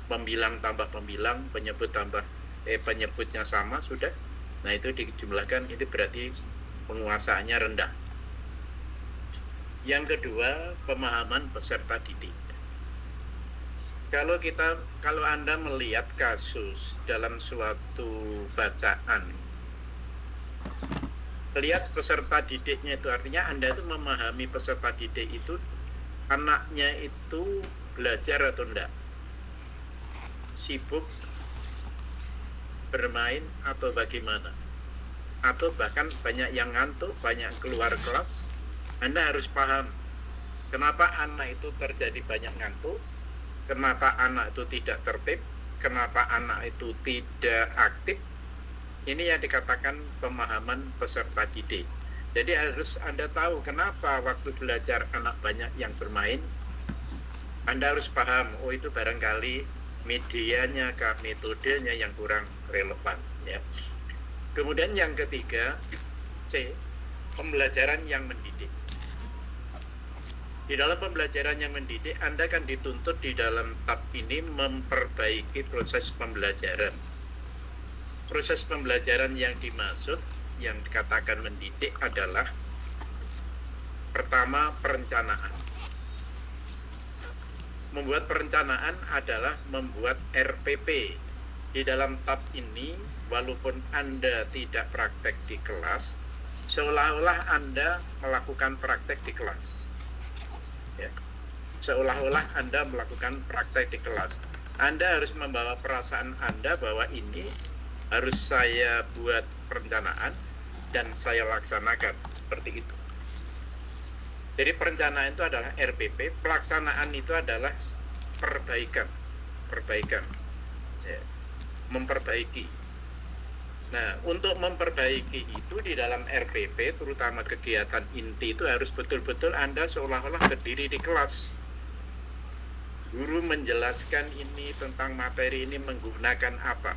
pembilang tambah pembilang, penyebut tambah penyebutnya sama, sudah. Nah, itu dijumlahkan, itu berarti penguasaannya rendah. Yang kedua, pemahaman peserta didik. Kalau Anda melihat kasus dalam suatu bacaan, lihat peserta didiknya itu, artinya Anda itu memahami peserta didik itu, anaknya itu belajar atau enggak, sibuk bermain atau bagaimana, atau bahkan banyak yang ngantuk, banyak keluar kelas. Anda harus paham kenapa anak itu terjadi banyak ngantuk, kenapa anak itu tidak tertib, kenapa anak itu tidak aktif. Ini yang dikatakan pemahaman peserta didik. Jadi harus Anda tahu kenapa waktu belajar anak banyak yang bermain. Anda harus paham, oh itu barangkali medianya, metodenya yang kurang relevan, ya. Kemudian yang ketiga, C, pembelajaran yang mendidik. Di dalam pembelajaran yang mendidik, Anda kan dituntut di dalam tab ini memperbaiki proses pembelajaran. Proses pembelajaran yang dimaksud, yang dikatakan mendidik adalah pertama, perencanaan. Membuat perencanaan adalah membuat RPP. Di dalam tab ini, walaupun Anda tidak praktek di kelas, seolah-olah Anda melakukan praktek di kelas. Ya. Seolah-olah Anda melakukan praktek di kelas. Anda harus membawa perasaan Anda bahwa ini harus saya buat perencanaan dan saya laksanakan, seperti itu. Jadi perencanaan itu adalah RPP, pelaksanaan itu adalah perbaikan, ya, memperbaiki. Nah, untuk memperbaiki itu di dalam RPP, terutama kegiatan inti itu harus betul-betul Anda seolah-olah berdiri di kelas. Guru menjelaskan ini tentang materi ini menggunakan apa.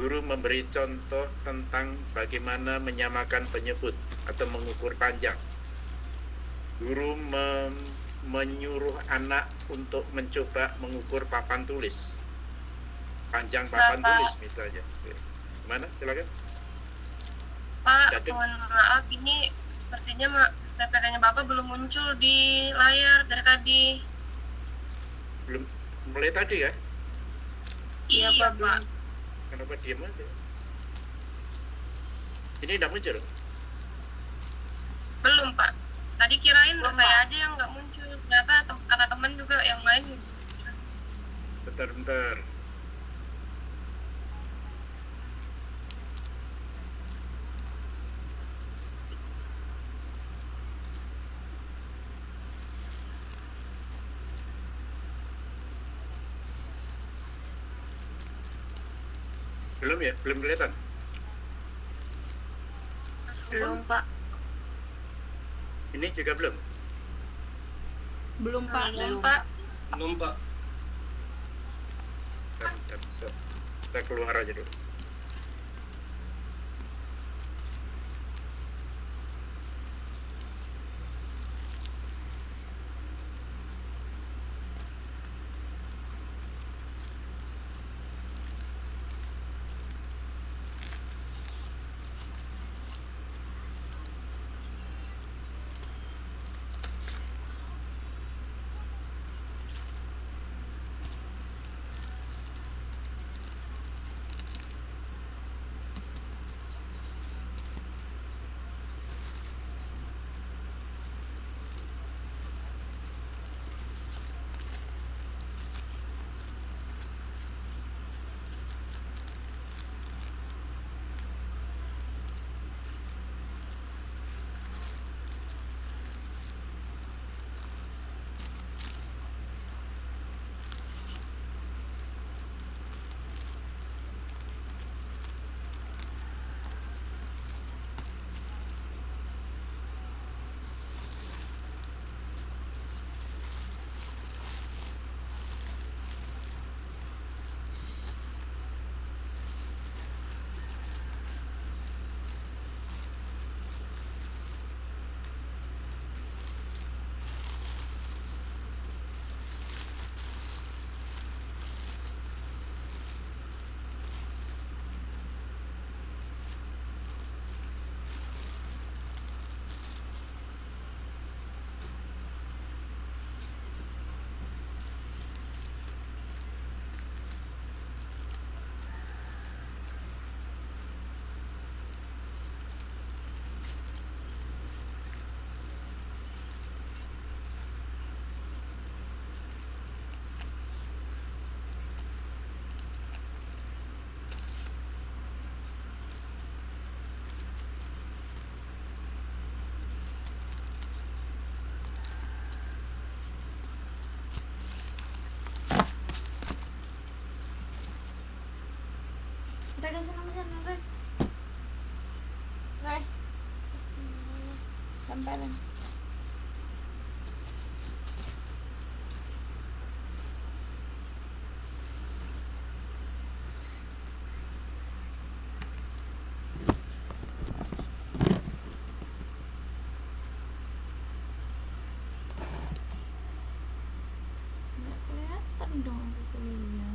Guru memberi contoh tentang bagaimana menyamakan penyebut atau mengukur panjang. Guru menyuruh anak untuk mencoba mengukur papan tulis, panjang papan tulis misalnya. Gimana? Silakan. Pak, mohon maaf, ini sepertinya PPT-nya Bapak belum muncul di layar dari tadi. Belum, mulai tadi ya? Iya, Pak. Kenapa diam aja? Ini tidak muncul? Belum, Pak. Tadi kirain saya aja yang nggak muncul, ternyata karena teman juga yang lain. Bentar. Belum ya? Belum kelihatan? Belum, Pak. Ini juga belum? Belum, Pak. Belum, Pak. Kita keluar aja dulu. Re ke sana sana Re. Re. Kesini. Samperin. Nggak kelihatan dong aku kuliah.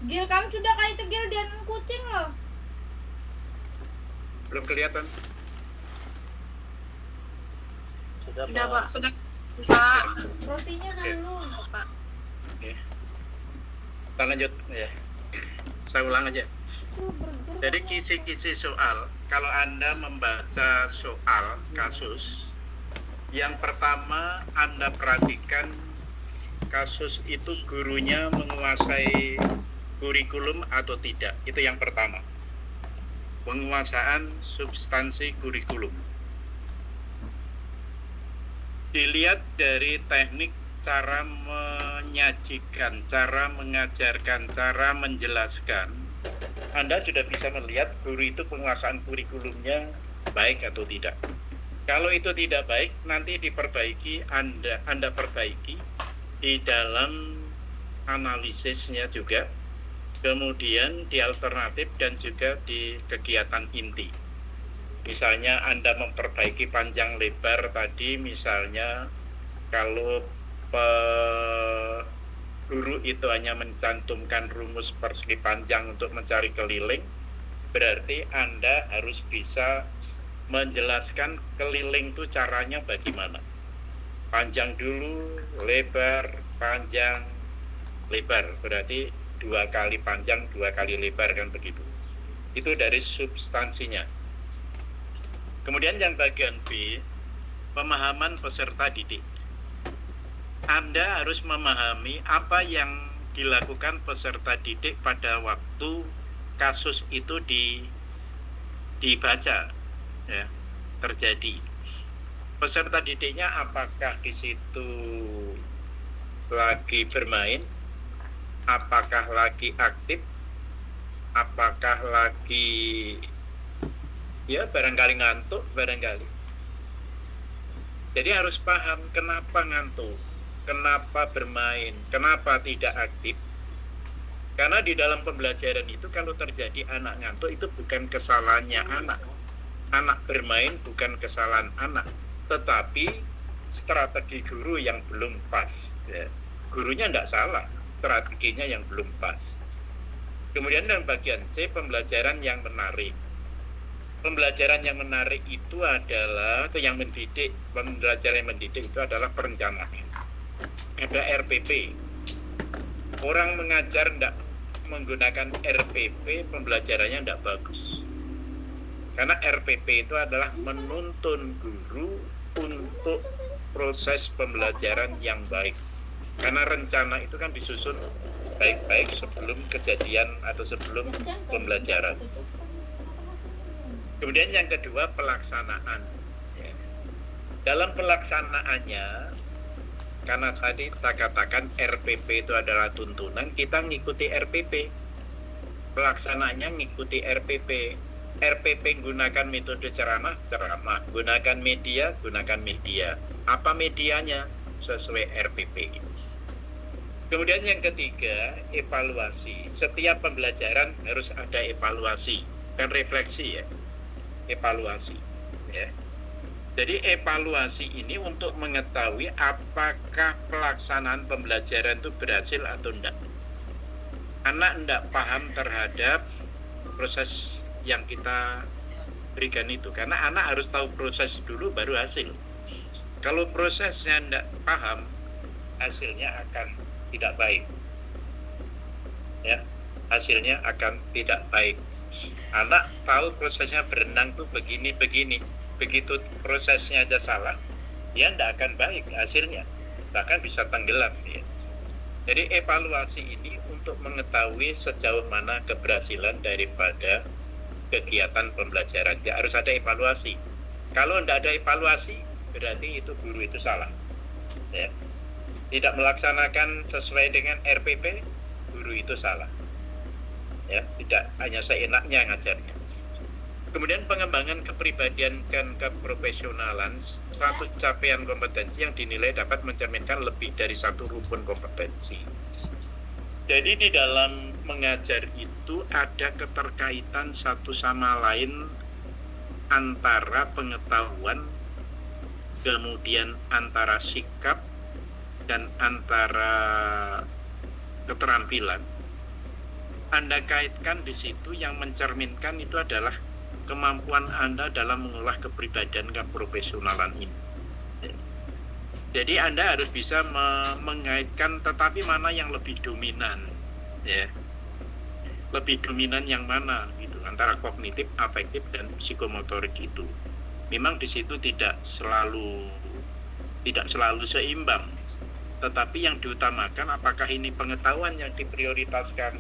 Gil, kamu sudah kayak itu Gil, dan kucing loh. Belum kelihatan. Sudah, Sudah, Pak. Pak. Sudah, Pak. Rotinya dulu. Pak. Oke. Kita lanjut ya. Saya ulang aja. Jadi kisi-kisi soal, kalau Anda membaca soal kasus, yang pertama Anda perhatikan kasus itu gurunya menguasai kurikulum atau tidak. Itu yang pertama. Penguasaan substansi kurikulum. Dilihat dari teknik cara menyajikan, cara mengajarkan, cara menjelaskan, Anda sudah bisa melihat guru itu penguasaan kurikulumnya baik atau tidak. Kalau itu tidak baik, nanti diperbaiki, Anda perbaiki di dalam analisisnya juga, kemudian di alternatif dan juga di kegiatan inti. Misalnya Anda memperbaiki panjang lebar tadi, misalnya kalau guru itu hanya mencantumkan rumus persegi panjang untuk mencari keliling, berarti Anda harus bisa menjelaskan keliling itu caranya bagaimana. Panjang dulu, lebar, panjang, lebar. Berarti 2 kali panjang, 2 kali lebar, kan begitu. Itu dari substansinya. Kemudian yang bagian B, pemahaman peserta didik. Anda harus memahami apa yang dilakukan peserta didik pada waktu kasus itu dibaca, ya, terjadi. Peserta didiknya apakah di situ lagi bermain, apakah lagi aktif, apakah lagi ya barangkali ngantuk, barangkali. Jadi harus paham kenapa ngantuk, kenapa bermain, kenapa tidak aktif. Karena di dalam pembelajaran itu kalau terjadi anak ngantuk itu bukan kesalahannya anak. Anak bermain bukan kesalahan anak, tetapi strategi guru yang belum pas, ya. Gurunya tidak salah, strateginya yang belum pas. Kemudian dalam bagian C, pembelajaran yang menarik. Pembelajaran yang menarik itu adalah, atau yang mendidik, pembelajaran yang mendidik itu adalah perencanaan. Ada RPP. Orang mengajar tidak menggunakan RPP, pembelajarannya tidak bagus. Karena RPP itu adalah menuntun guru untuk proses pembelajaran yang baik. Karena rencana itu kan disusun baik-baik sebelum kejadian atau sebelum pembelajaran. Kemudian yang kedua, pelaksanaan. Ya. Dalam pelaksanaannya, karena tadi saya katakan RPP itu adalah tuntunan, kita ngikuti RPP. Pelaksanaannya ngikuti RPP. RPP gunakan metode ceramah, gunakan media. Apa medianya? Sesuai RPP. Kemudian yang ketiga, evaluasi. Setiap pembelajaran harus ada evaluasi dan refleksi, ya. Evaluasi, ya. Jadi evaluasi ini untuk mengetahui apakah pelaksanaan pembelajaran itu berhasil atau tidak. Anak tidak paham terhadap proses yang kita berikan itu, karena anak harus tahu proses dulu baru hasil. Kalau prosesnya tidak paham, hasilnya akan tidak baik, ya, hasilnya akan tidak baik. Anak tahu prosesnya berenang tuh begini, begitu prosesnya aja salah, ya tidak akan baik hasilnya, bahkan bisa tenggelam, ya. Jadi evaluasi ini untuk mengetahui sejauh mana keberhasilan daripada kegiatan pembelajaran. Ya, harus ada evaluasi. Kalau tidak ada evaluasi, berarti itu guru itu salah, ya. Tidak melaksanakan sesuai dengan RPP, guru itu salah, ya. Tidak hanya seenaknya ngajarnya. Kemudian pengembangan kepribadian dan keprofesionalan, suatu capaian kompetensi yang dinilai dapat mencerminkan lebih dari satu rukun kompetensi. Jadi di dalam mengajar itu ada keterkaitan satu sama lain antara pengetahuan, kemudian antara sikap, dan antara keterampilan. Anda kaitkan di situ, yang mencerminkan itu adalah kemampuan Anda dalam mengolah kepribadian keprofesionalan ini. Jadi Anda harus bisa mengaitkan, tetapi mana yang lebih dominan, ya. Lebih dominan yang mana gitu, antara kognitif, afektif, dan psikomotorik itu. Memang di situ tidak selalu seimbang. Tetapi yang diutamakan, apakah ini pengetahuan yang diprioritaskan?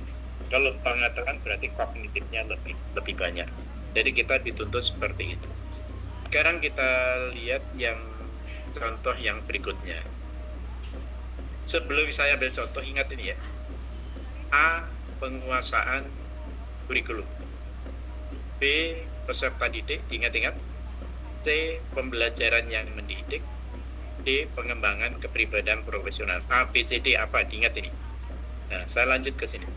Kalau pengetahuan berarti kognitifnya lebih banyak. Jadi kita dituntut seperti itu. Sekarang kita lihat yang contoh yang berikutnya. Sebelum saya ambil contoh, ingat ini, ya. A, penguasaan kurikulum. B, peserta didik, ingat-ingat. C, pembelajaran yang mendidik. D, pengembangan kepribadian profesional. A, B, C, D, apa? Diingat ini. Nah, saya lanjut ke sini.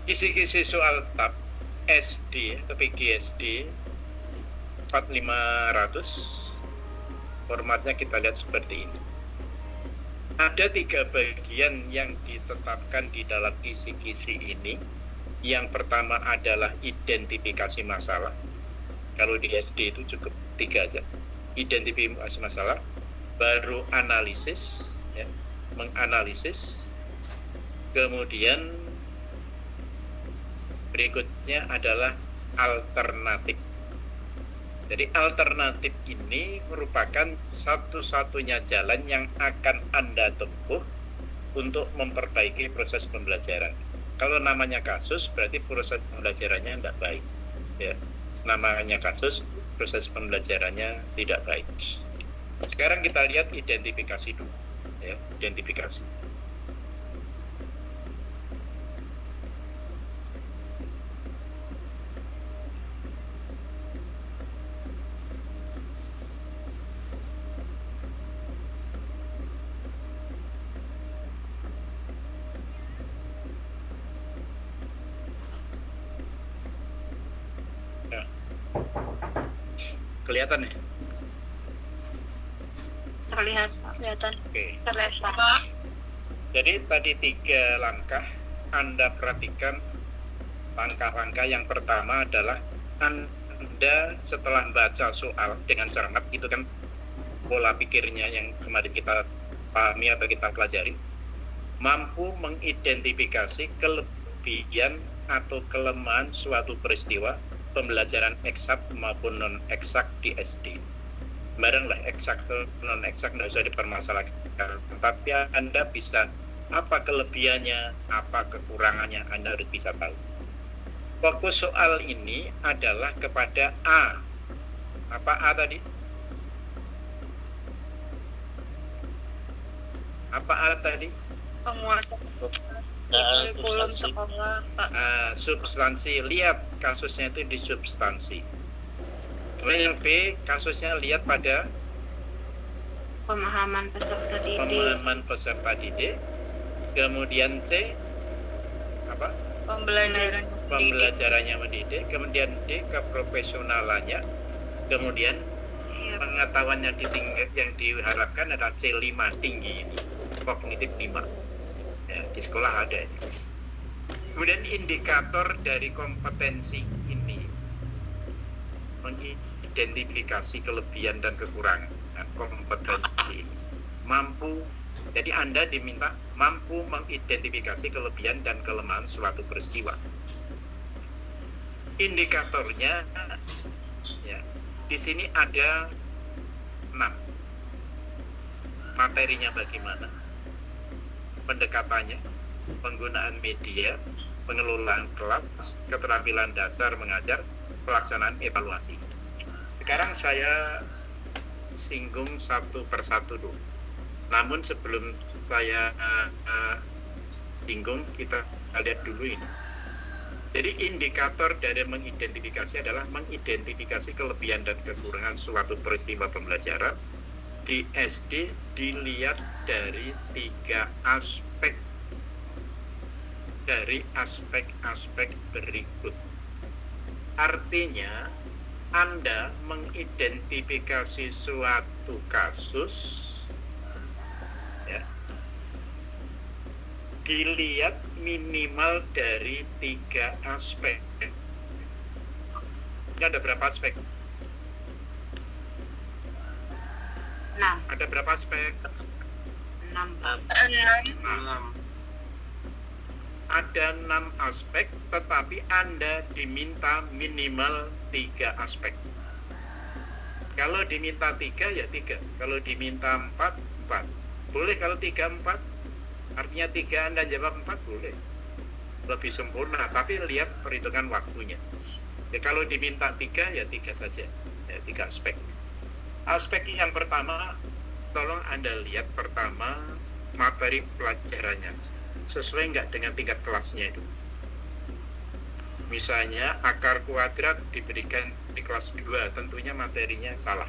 Kisi-kisi soal TAP SD atau PGSD 4500, formatnya kita lihat seperti ini. Ada 3 bagian yang ditetapkan di dalam kisi-kisi ini. Yang pertama adalah identifikasi masalah. Kalau di SD itu cukup 3 aja. Identifikasi masalah, baru analisis, ya, menganalisis, kemudian berikutnya adalah alternatif. Jadi alternatif ini merupakan satu-satunya jalan yang akan Anda tempuh untuk memperbaiki proses pembelajaran. Kalau namanya kasus, berarti proses pembelajarannya tidak baik. Ya, namanya kasus, proses pembelajarannya tidak baik. Sekarang kita lihat identifikasi dulu. Ya, identifikasi. Kelihatan ya? Terlihat, Pak. Kelihatan. Oke. Terlihat, Pak. Jadi tadi 3 langkah, Anda perhatikan langkah-langkah yang pertama adalah Anda setelah baca soal dengan cermat, itu kan pola pikirnya yang kemarin kita pahami atau kita pelajari, mampu mengidentifikasi kelebihan atau kelemahan suatu peristiwa pembelajaran eksak maupun non eksak di SD. Baranglah eksak atau non eksak tidak usah dipermasalahkan, tapi Anda bisa apa kelebihannya, apa kekurangannya, Anda harus bisa tahu. Fokus soal ini adalah kepada A. Apa A tadi? Apa A tadi? Penguasaan kurikulum sekolah, Pak. Substansi. Lihat kasusnya itu di substansi. Kemudian yang B, kasusnya lihat pada Pemahaman peserta didik. pemahaman peserta didik. Kemudian C, apa? Pembelajaran didik. Pembelajarannya mendidik. Kemudian D, keprofesionalannya. Kemudian Iya, pengetahuannya yang diharapkan adalah C5 tinggi ini, kognitif 5. Ya, di sekolah ada ini. Kemudian indikator dari kompetensi ini mengidentifikasi kelebihan dan kekurangan. Nah, kompetensi ini mampu, jadi Anda diminta mampu mengidentifikasi kelebihan dan kelemahan suatu peristiwa. Indikatornya, ya, di sini ada 6. Materinya bagaimana, pendekatannya, penggunaan media, pengelolaan kelas, keterampilan dasar mengajar, pelaksanaan evaluasi. Sekarang saya singgung satu persatu dulu. Namun sebelum saya singgung, kita lihat dulu ini. Jadi indikator dari mengidentifikasi adalah mengidentifikasi kelebihan dan kekurangan suatu peristiwa pembelajaran di SD dilihat dari 3 aspek. Dari aspek-aspek berikut. Artinya, Anda mengidentifikasi suatu kasus, ya, dilihat minimal dari 3 aspek. Ini ada berapa aspek? 6. Ada berapa aspek? 6, Pak. 6. Ada 6 aspek, tetapi Anda diminta minimal 3 aspek. Kalau diminta 3, ya 3. Kalau diminta 4, 4. Boleh kalau 3, 4. Artinya 3 Anda jawab 4, boleh. Lebih sempurna, tapi lihat perhitungan waktunya. Ya, kalau diminta 3, ya 3 saja. Ya, 3 aspek. Aspek yang pertama, tolong Anda lihat pertama materi pelajarannya. Sesuai nggak dengan tingkat kelasnya itu. Misalnya akar kuadrat diberikan di kelas 2, tentunya materinya salah.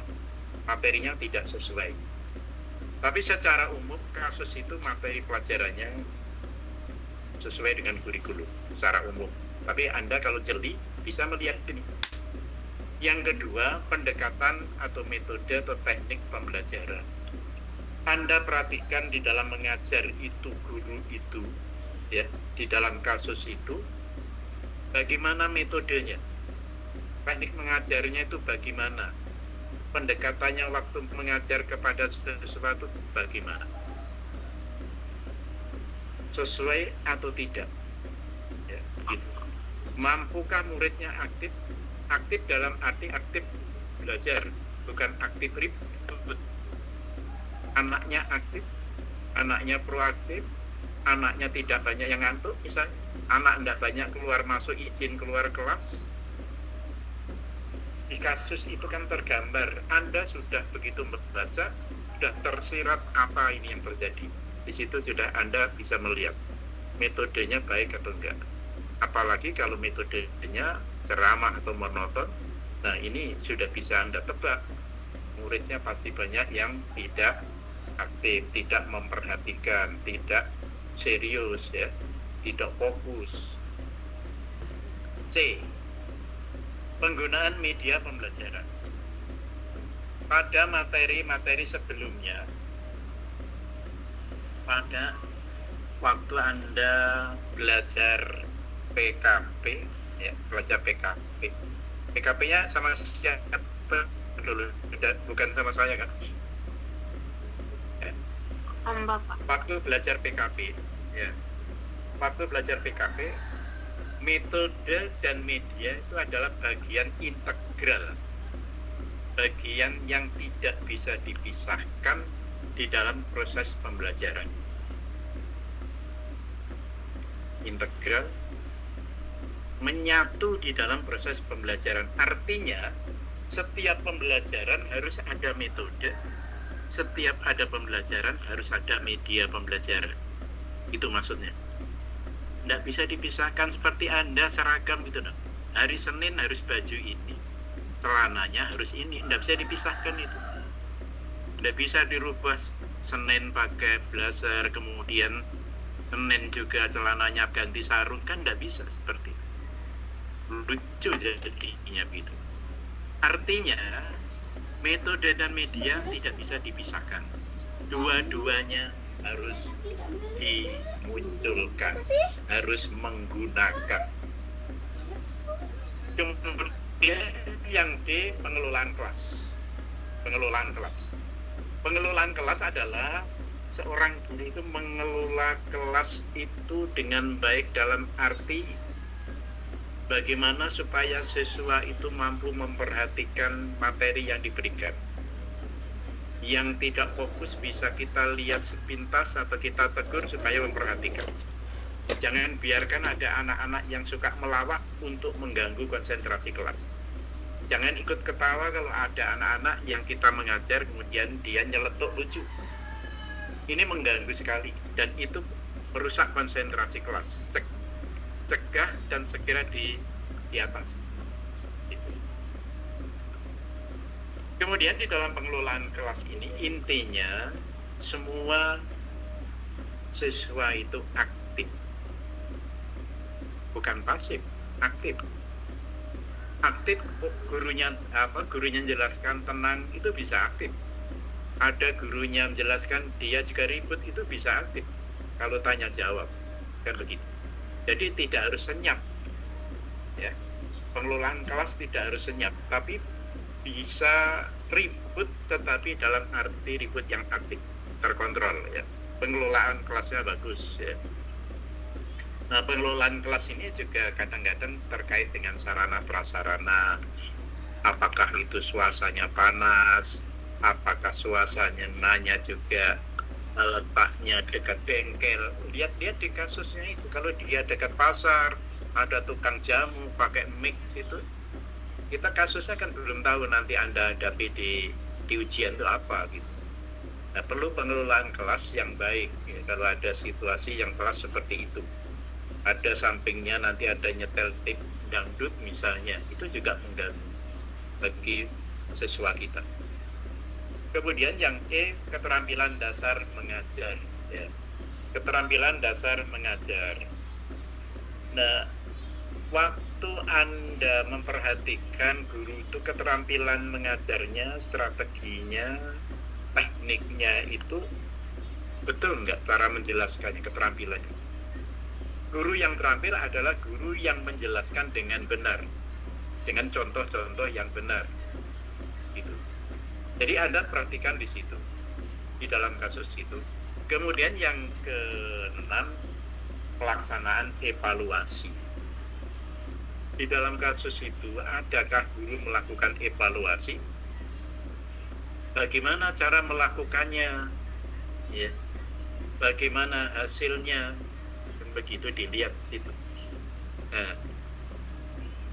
Materinya tidak sesuai. Tapi secara umum kasus itu materi pelajarannya sesuai dengan kurikulum secara umum. Tapi Anda kalau jeli bisa melihat ini. Yang kedua, pendekatan atau metode atau teknik pembelajaran. Anda perhatikan di dalam mengajar itu, guru itu, ya, di dalam kasus itu, Bagaimana metodenya? Teknik mengajarnya itu bagaimana? Pendekatannya waktu mengajar kepada sesuatu bagaimana? Sesuai atau tidak? Ya, gitu. Mampukah muridnya aktif? Aktif dalam arti aktif belajar, bukan aktif ribut. Anaknya aktif, anaknya proaktif, anaknya tidak banyak yang ngantuk misalnya, anak tidak banyak keluar masuk izin keluar kelas. Di kasus itu kan tergambar, Anda sudah begitu membaca, sudah tersirat apa ini yang terjadi. Di situ sudah Anda bisa melihat metodenya baik atau enggak. Apalagi kalau metodenya ceramah atau monoton, nah ini sudah bisa Anda tebak. Muridnya pasti banyak yang tidak aktif, tidak memperhatikan, tidak serius ya, tidak fokus. C. Penggunaan media pembelajaran. Pada materi-materi sebelumnya, pada waktu Anda belajar PKP, ya, belajar PKP. PKP-nya sama siapa dulu? Bukan sama saya kan? Om Bapak. Waktu belajar PKP, ya. Waktu belajar PKP, metode dan media itu adalah bagian integral, bagian yang tidak bisa dipisahkan di dalam proses pembelajaran. Integral, menyatu di dalam proses pembelajaran. Artinya, setiap pembelajaran harus ada metode, setiap ada pembelajaran harus ada media pembelajaran. Itu maksudnya. Tidak bisa dipisahkan seperti Anda seragam gitu dong. Hari Senin harus baju ini, celananya harus ini, tidak bisa dipisahkan itu. Tidak bisa dirubah, Senin pakai blazer, kemudian Senin juga celananya ganti sarung, kan tidak bisa seperti itu. Lucu jadinya gitu. Artinya metode dan media tidak bisa dipisahkan. Dua-duanya harus dimunculkan, harus menggunakan. Kemudian yang D, pengelolaan kelas. Pengelolaan kelas. Pengelolaan kelas adalah seorang guru itu mengelola kelas itu dengan baik dalam arti bagaimana supaya siswa itu mampu memperhatikan materi yang diberikan. Yang tidak fokus bisa kita lihat sepintas atau kita tegur supaya memperhatikan. Jangan biarkan ada anak-anak yang suka melawak untuk mengganggu konsentrasi kelas. Jangan ikut ketawa kalau ada anak-anak yang kita mengajar kemudian dia nyeletuk lucu. Ini mengganggu sekali dan itu merusak konsentrasi kelas. Cegah dan segera di atas. Kemudian di dalam pengelolaan kelas ini intinya semua siswa itu aktif, bukan pasif, aktif. Aktif, gurunya jelaskan tenang itu bisa aktif. Ada gurunya menjelaskan dia juga ribut itu bisa aktif. Kalau tanya jawab kan begitu. Jadi tidak harus senyap. Ya. Pengelolaan kelas tidak harus senyap, tapi bisa ribut tetapi dalam arti ribut yang aktif, terkontrol ya. Pengelolaan kelasnya bagus ya. Nah, pengelolaan kelas ini juga kadang-kadang terkait dengan sarana prasarana. Apakah itu suasananya panas, apakah suasananya juga letaknya dekat bengkel. Lihat-lihat di kasusnya itu, kalau dia dekat pasar, ada tukang jamu pakai mic itu, kita kasusnya kan belum tahu nanti Anda hadapi di ujian itu apa gitu. Nah, perlu pengelolaan kelas yang baik ya, kalau ada situasi yang kelas seperti itu. Ada sampingnya nanti ada nyetel tip dangdut misalnya, itu juga mengganggu bagi siswa kita. Kemudian yang E, keterampilan dasar mengajar ya. Keterampilan dasar mengajar. Nah, waktu Anda memperhatikan guru itu keterampilan mengajarnya, strateginya, tekniknya itu betul nggak cara menjelaskannya, keterampilannya? Guru yang terampil adalah guru yang menjelaskan dengan benar, dengan contoh-contoh yang benar. Gitu. Jadi Anda perhatikan di situ, di dalam kasus itu. Kemudian yang keenam, pelaksanaan evaluasi. Di dalam kasus itu, adakah guru melakukan evaluasi? Bagaimana cara melakukannya? Ya. Bagaimana hasilnya? Begitu dilihat di situ. Nah,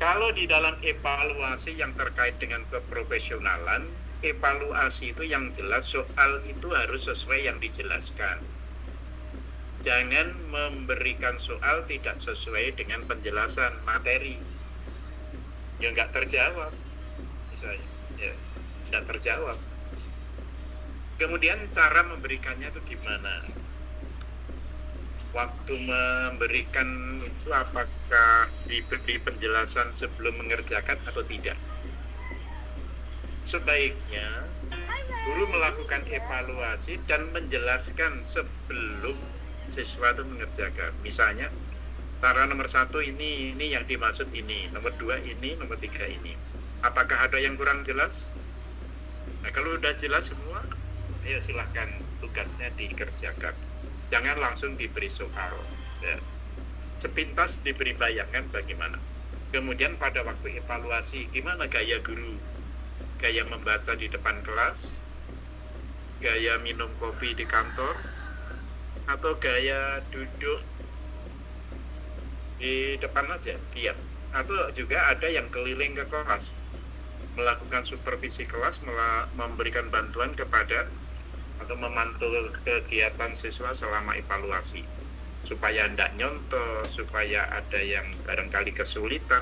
kalau di dalam evaluasi yang terkait dengan keprofesionalan, evaluasi itu yang jelas soal itu harus sesuai yang dijelaskan. Jangan memberikan soal tidak sesuai dengan penjelasan materi. Ya nggak terjawab, misalnya, ya nggak terjawab. Kemudian cara memberikannya itu gimana? Waktu memberikan itu apakah diberi penjelasan sebelum mengerjakan atau tidak? Sebaiknya guru melakukan evaluasi dan menjelaskan sebelum siswa itu mengerjakan. Misalnya, cara nomor 1 ini yang dimaksud ini, nomor 2 ini, nomor 3 ini. Apakah ada yang kurang jelas? Nah, kalau udah jelas semua, ya silahkan tugasnya dikerjakan. Jangan langsung diberi soal. Ya. Sepintas diberi bayangan bagaimana. Kemudian pada waktu evaluasi, gimana gaya guru? Gaya membaca di depan kelas? Gaya minum kopi di kantor? Atau gaya duduk di depan aja, diam? Atau juga ada yang keliling ke kelas, melakukan supervisi kelas, memberikan bantuan kepada atau memantau kegiatan siswa selama evaluasi, supaya tidak nyontoh, supaya ada yang barangkali kesulitan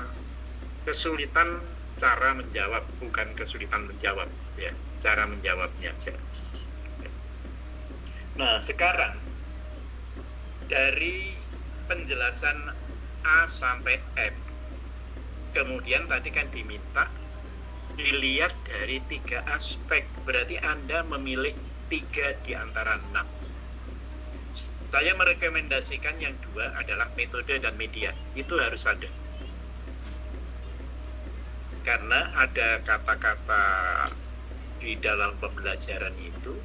cara menjawab, bukan kesulitan menjawab, ya, cara menjawabnya aja. Nah, sekarang dari penjelasan A sampai F, kemudian tadi kan diminta dilihat dari 3 aspek, berarti Anda memilih 3 di antara 6. Saya merekomendasikan yang 2 adalah metode dan media. Itu harus ada. Karena ada kata-kata di dalam pembelajaran itu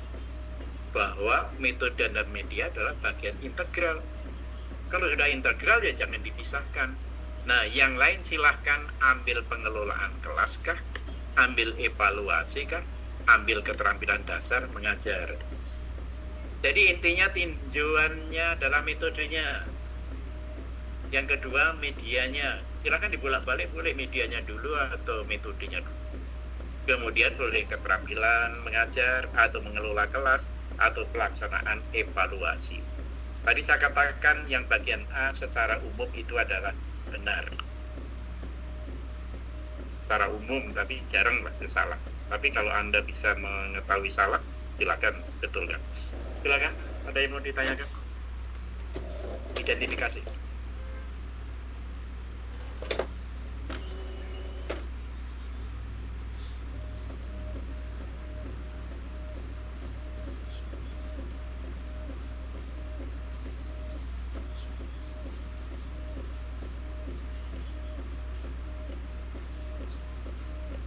bahwa metode dan media adalah bagian integral. Kalau sudah integral ya jangan dipisahkan. Nah, yang lain silahkan ambil pengelolaan kelas kah, ambil evaluasi kah, ambil keterampilan dasar mengajar. Jadi intinya tinjauannya adalah metodenya. Yang kedua medianya. Silakan dibolak-balik, boleh medianya dulu atau metodenya dulu. Kemudian boleh keterampilan mengajar atau mengelola kelas atau pelaksanaan evaluasi. Tadi saya katakan yang bagian A secara umum itu adalah benar. Secara umum, tapi jarang salah. Tapi kalau Anda bisa mengetahui salah, silakan betulkan. Silakan, ada yang mau ditanyakan? Identifikasi.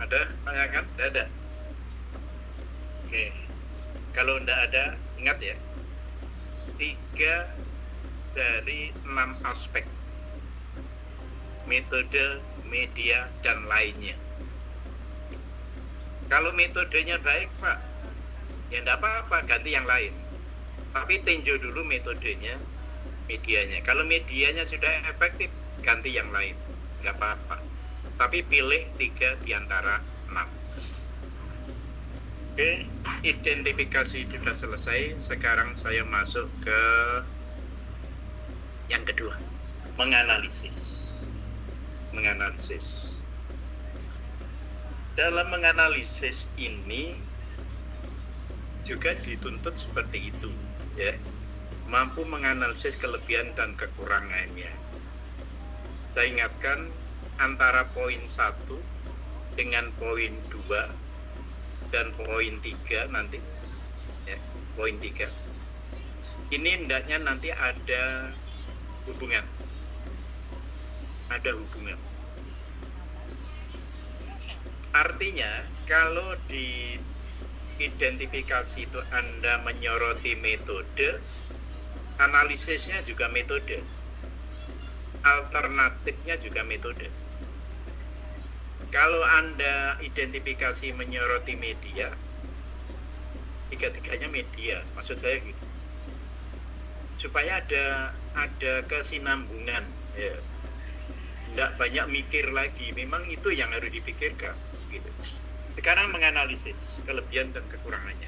Ada? Tanyakan? Tidak ada? Oke. Kalau tidak ada, ingat ya, 3 dari 6 aspek. Metode, media, dan lainnya. Kalau metodenya baik, Pak, ya tidak apa-apa, ganti yang lain. Tapi tinjau dulu metodenya, medianya. Kalau medianya sudah efektif, ganti yang lain. Tidak apa-apa. Tapi pilih 3 di antara 6. Oke, identifikasi sudah selesai. Sekarang saya masuk ke yang kedua, menganalisis. Dalam menganalisis ini juga dituntut seperti itu, ya. Mampu menganalisis kelebihan dan kekurangannya. Saya ingatkan antara poin 1 dengan poin 2 dan poin 3 nanti, ya, poin 3 ini hendaknya nanti ada hubungan ada hubungan. Artinya kalau di identifikasi itu Anda menyoroti metode, analisisnya juga metode, alternatifnya juga metode. Kalau Anda identifikasi menyoroti media, tiga-tiganya media, maksud saya gitu, supaya ada kesinambungan, ya. Tidak banyak mikir lagi, memang itu yang harus dipikirkan gitu. Sekarang menganalisis kelebihan dan kekurangannya.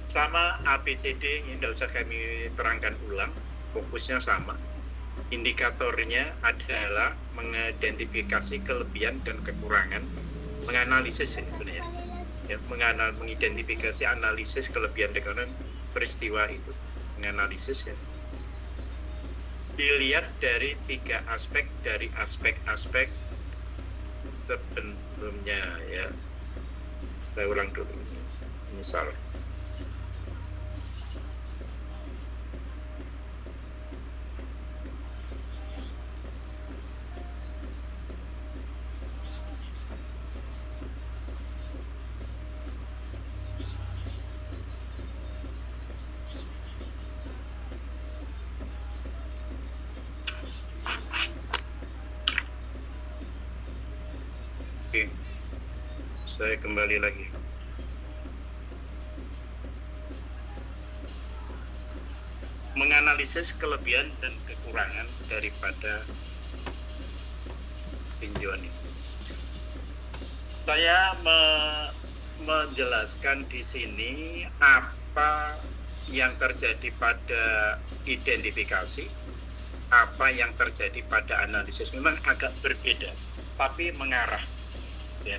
Sama ABCD, ini tidak usah kami terangkan ulang, fokusnya sama. Indikatornya adalah mengidentifikasi kelebihan dan kekurangan, menganalisis sebenarnya, ya, mengidentifikasi analisis kelebihan dan kekurangan peristiwa itu, menganalisis ya. Dilihat dari 3 aspek, dari aspek-aspek sebelumnya ya. Saya ulang dulu ini. Misal Oke, saya kembali lagi. Menganalisis kelebihan dan kekurangan daripada tinjauan itu. Saya menjelaskan di sini apa yang terjadi pada identifikasi, apa yang terjadi pada analisis. Memang agak berbeda, tapi mengarah. Ya.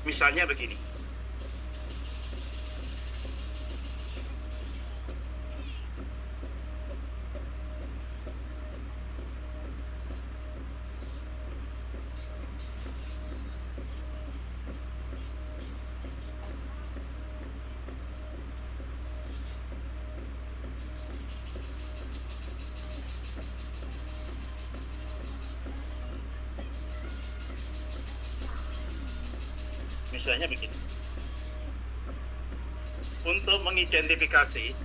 Misalnya begini, untuk mengidentifikasi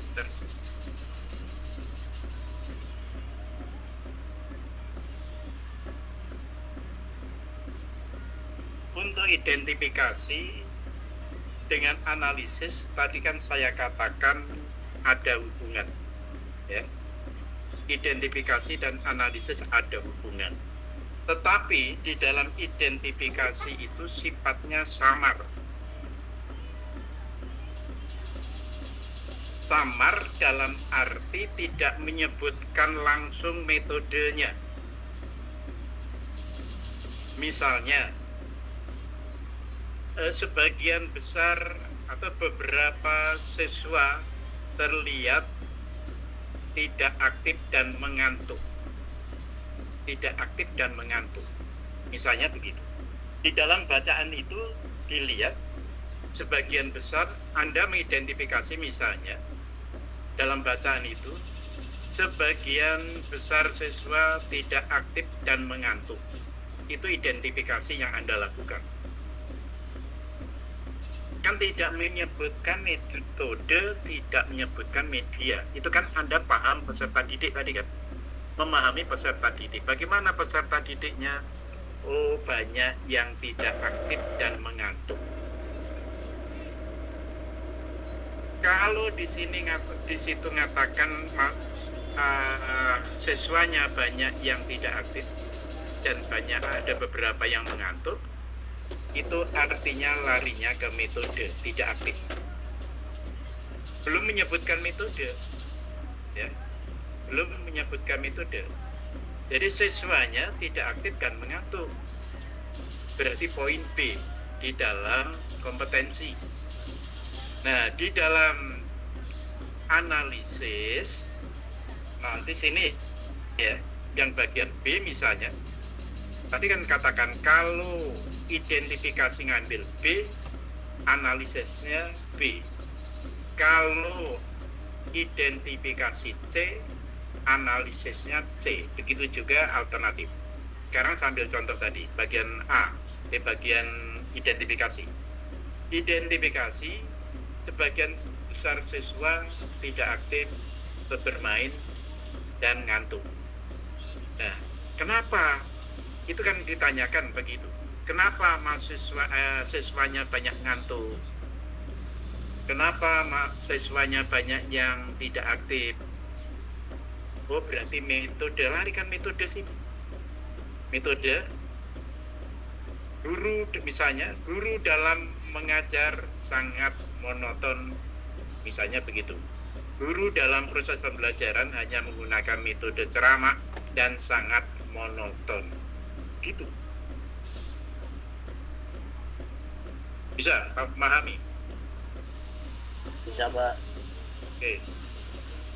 dengan analisis, tadi kan saya katakan ada hubungan ya. Identifikasi dan analisis ada hubungan. Tetapi di dalam identifikasi itu sifatnya samar. Samar dalam arti tidak menyebutkan langsung metodenya. Misalnya, sebagian besar atau beberapa siswa terlihat tidak aktif dan mengantuk. Tidak aktif dan mengantuk. Misalnya begitu. Di dalam bacaan itu dilihat sebagian besar Anda mengidentifikasi, misalnya dalam bacaan itu sebagian besar siswa tidak aktif dan mengantuk. Itu identifikasi yang Anda lakukan. Kan tidak menyebutkan metode, tidak menyebutkan media. Itu kan Anda paham peserta didik tadi kan? Memahami peserta didik. Bagaimana peserta didiknya? Oh, banyak yang tidak aktif dan mengantuk. Kalau di situ ngatakan siswanya banyak yang tidak aktif dan banyak ada beberapa yang mengantuk, itu artinya larinya ke metode, tidak aktif. Belum menyebutkan metode, ya. Belum menyebutkan metode. Jadi siswanya tidak aktif dan mengantuk. Berarti poin B di dalam kompetensi. Nah, di dalam analisis nanti sini ya, yang bagian B misalnya. Tadi kan katakan kalau identifikasi ngambil B, analisisnya B. Kalau identifikasi C, analisisnya C. Begitu juga alternatif. Sekarang sambil contoh tadi, bagian A, bagian identifikasi. Identifikasi, sebagian besar siswa tidak aktif, bermain, dan ngantuk. Nah, kenapa? Itu kan ditanyakan begitu. Kenapa siswanya banyak ngantuk? Kenapa siswanya banyak yang tidak aktif? Oh, berarti metode, larikan metode sini. Metode guru dalam mengajar sangat monoton, misalnya begitu. Guru dalam proses pembelajaran hanya menggunakan metode ceramah dan sangat monoton. Gitu. Bisa memahami? Bisa, Pak. Oke.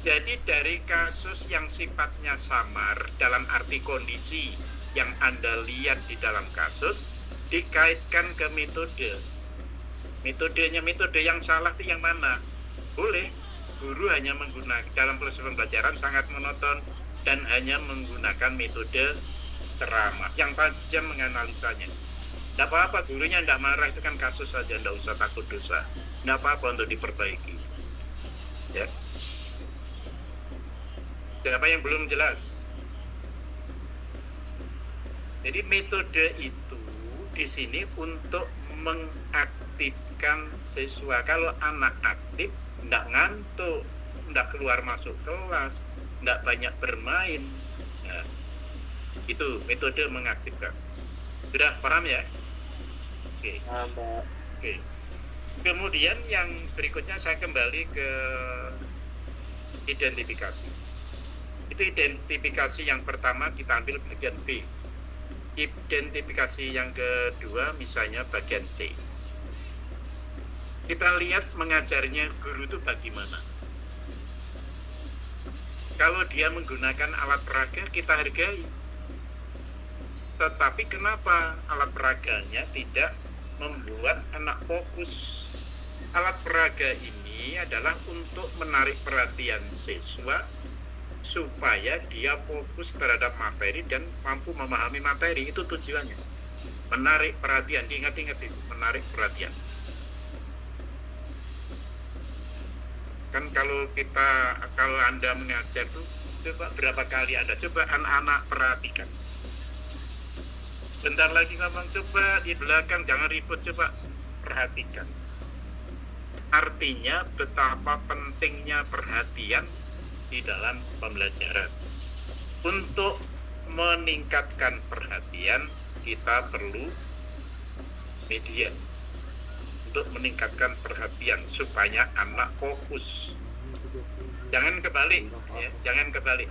Jadi dari kasus yang sifatnya samar dalam arti kondisi yang Anda lihat di dalam kasus dikaitkan ke metode. Metode yang salah itu yang mana? Boleh. Guru hanya menggunakan dalam proses pembelajaran sangat monoton dan hanya menggunakan metode ceramah yang tajam menganalisanya. Tidak apa-apa, gurunya tidak marah, itu kan kasus saja, tidak usah takut dosa. Tidak apa-apa untuk diperbaiki. Ya. Siapa yang belum jelas? Jadi metode itu di sini untuk mengaktifkan siswa. Kalau anak aktif, tidak ngantuk, tidak keluar masuk kelas, tidak banyak bermain. Nah, itu metode mengaktifkan. Sudah paham ya? Oke. Paham, Pak. Oke. Kemudian yang berikutnya saya kembali ke identifikasi. Itu identifikasi yang pertama kita ambil bagian B. Identifikasi yang kedua misalnya bagian C. Kita lihat mengajarnya guru itu bagaimana. Kalau dia menggunakan alat peraga kita hargai. Tetapi kenapa alat peraganya tidak membuat anak fokus? Alat peraga ini adalah untuk menarik perhatian siswa supaya dia fokus terhadap materi dan mampu memahami materi. Itu tujuannya. Menarik perhatian, diingat-ingat itu, menarik perhatian. Kan kalau Anda mengajar tuh, coba berapa kali Anda, coba anak-anak perhatikan. Bentar lagi ngomong, coba di belakang, jangan ribut, coba perhatikan. Artinya betapa pentingnya perhatian di dalam pembelajaran. Untuk meningkatkan perhatian, kita perlu media. Untuk meningkatkan perhatian supaya anak fokus. Jangan kebalik, ya, jangan kebalik.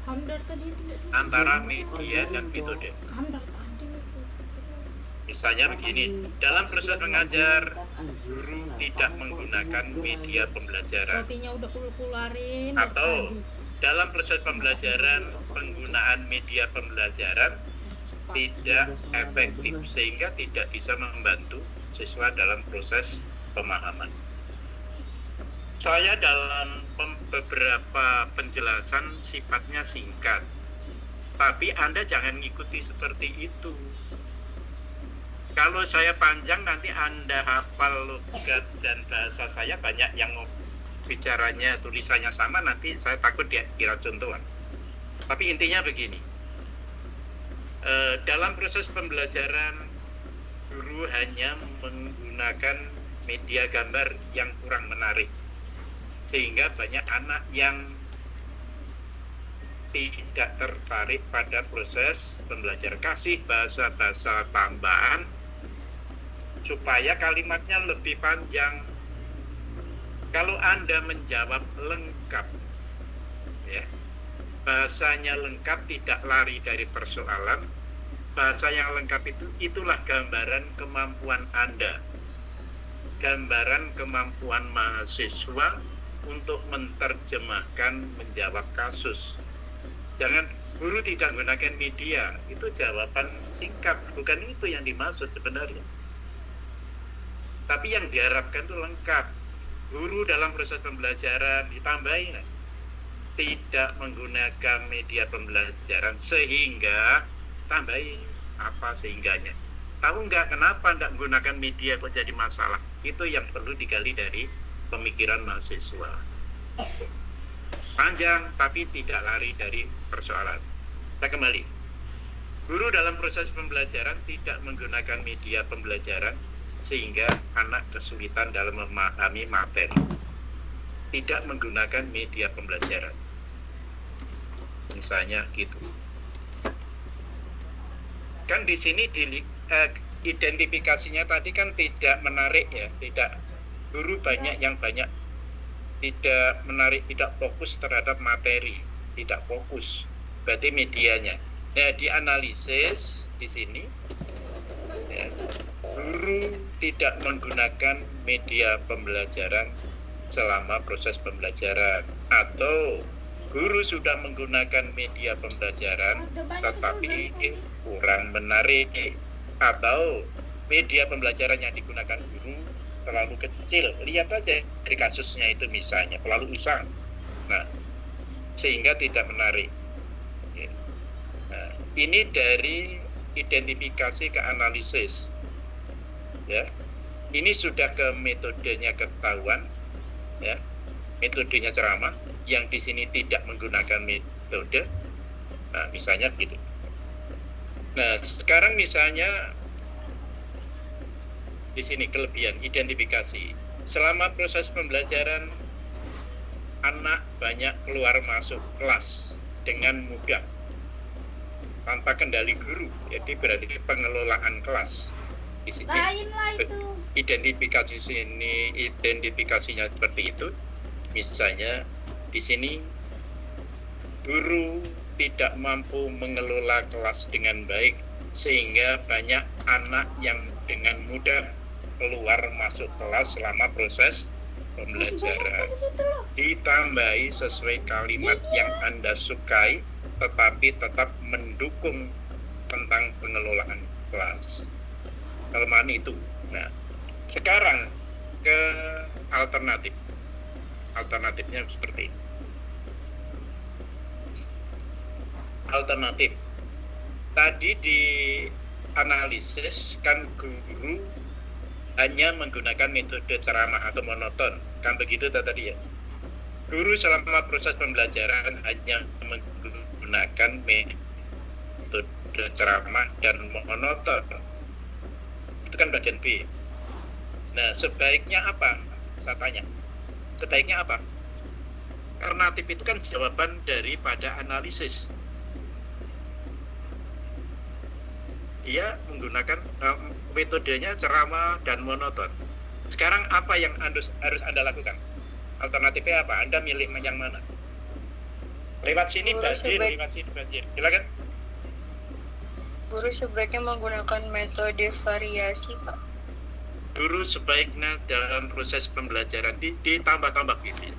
Hamdar tadi itu nggak sih? Antara media dan metode. Hamdar tadi itu. Misalnya begini, dalam proses mengajar, guru tidak menggunakan media pembelajaran. Rotinya udah keluarin. Atau dalam proses pembelajaran, penggunaan media pembelajaran tidak efektif sehingga tidak bisa membantu siswa dalam proses pemahaman. Saya dalam beberapa penjelasan sifatnya singkat, tapi Anda jangan ngikuti seperti itu. Kalau saya panjang nanti Anda hafal logat dan bahasa saya banyak yang bicaranya tulisannya sama, nanti saya takut dia kira contohan. Tapi intinya begini, dalam proses pembelajaran guru hanya menggunakan media gambar yang kurang menarik sehingga banyak anak yang tidak tertarik pada proses pembelajaran. Kasih bahasa-bahasa tambahan supaya kalimatnya lebih panjang. Kalau Anda menjawab lengkap, ya, bahasanya lengkap, tidak lari dari persoalan. Bahasa yang lengkap itulah gambaran kemampuan Anda, gambaran kemampuan mahasiswa untuk menerjemahkan, menjawab kasus. Jangan, guru tidak menggunakan media, itu jawaban singkat, bukan itu yang dimaksud sebenarnya. Tapi yang diharapkan itu lengkap. Guru dalam proses pembelajaran ditambahin tidak menggunakan media pembelajaran sehingga tambahin apa sehingganya. Tahu nggak kenapa nggak menggunakan media kok jadi masalah? Itu yang perlu digali dari pemikiran mahasiswa. Panjang tapi tidak lari dari persoalan. Kita kembali. Guru dalam proses pembelajaran tidak menggunakan media pembelajaran sehingga anak kesulitan dalam memahami materi. Tidak menggunakan media pembelajaran. Misalnya gitu. Kan di sini identifikasinya tadi kan tidak menarik ya, tidak guru banyak tidak menarik, tidak fokus terhadap materi, tidak fokus. Berarti medianya. Nah, dianalisis di sini ya, guru tidak menggunakan media pembelajaran selama proses pembelajaran, atau guru sudah menggunakan media pembelajaran tetapi kurang menarik, atau media pembelajaran yang digunakan guru terlalu kecil. Lihat aja dari kasusnya itu misalnya terlalu usang, nah sehingga tidak menarik. Nah, ini dari identifikasi ke analisis ya. Ini sudah ke metodenya ketahuan ya, metodenya ceramah yang di sini tidak menggunakan metode. Nah, misalnya gitu. Nah, sekarang misalnya di sini kelebihan identifikasi. Selama proses pembelajaran anak banyak keluar masuk kelas dengan mudah tanpa kendali guru. Jadi berarti pengelolaan kelas. Di sini identifikasi sini, identifikasinya seperti itu. Misalnya di sini guru tidak mampu mengelola kelas dengan baik sehingga banyak anak yang dengan mudah keluar masuk kelas selama proses pembelajaran. Ditambahi sesuai kalimat yang Anda sukai tetapi tetap mendukung tentang pengelolaan kelas. Kelemahan itu. Nah, sekarang ke alternatif. Alternatifnya seperti ini. Alternatif. Tadi di analisis kan guru hanya menggunakan metode ceramah atau monoton. Kan begitu tadi ya. Guru selama proses pembelajaran hanya menggunakan metode ceramah dan monoton. Itu kan bagian B. Nah, sebaiknya apa? Saya tanya. Sebaiknya apa? Alternatif itu kan jawaban daripada analisis. Dia menggunakan metodenya ceramah dan monoton. Sekarang apa yang harus Anda lakukan? Alternatifnya apa? Anda milih yang mana? Lewat sini banjir, lewat sini banjir. Silakan. Guru sebaiknya menggunakan metode variasi, Pak. Guru sebaiknya dalam proses pembelajaran ditambah-tambah gitu.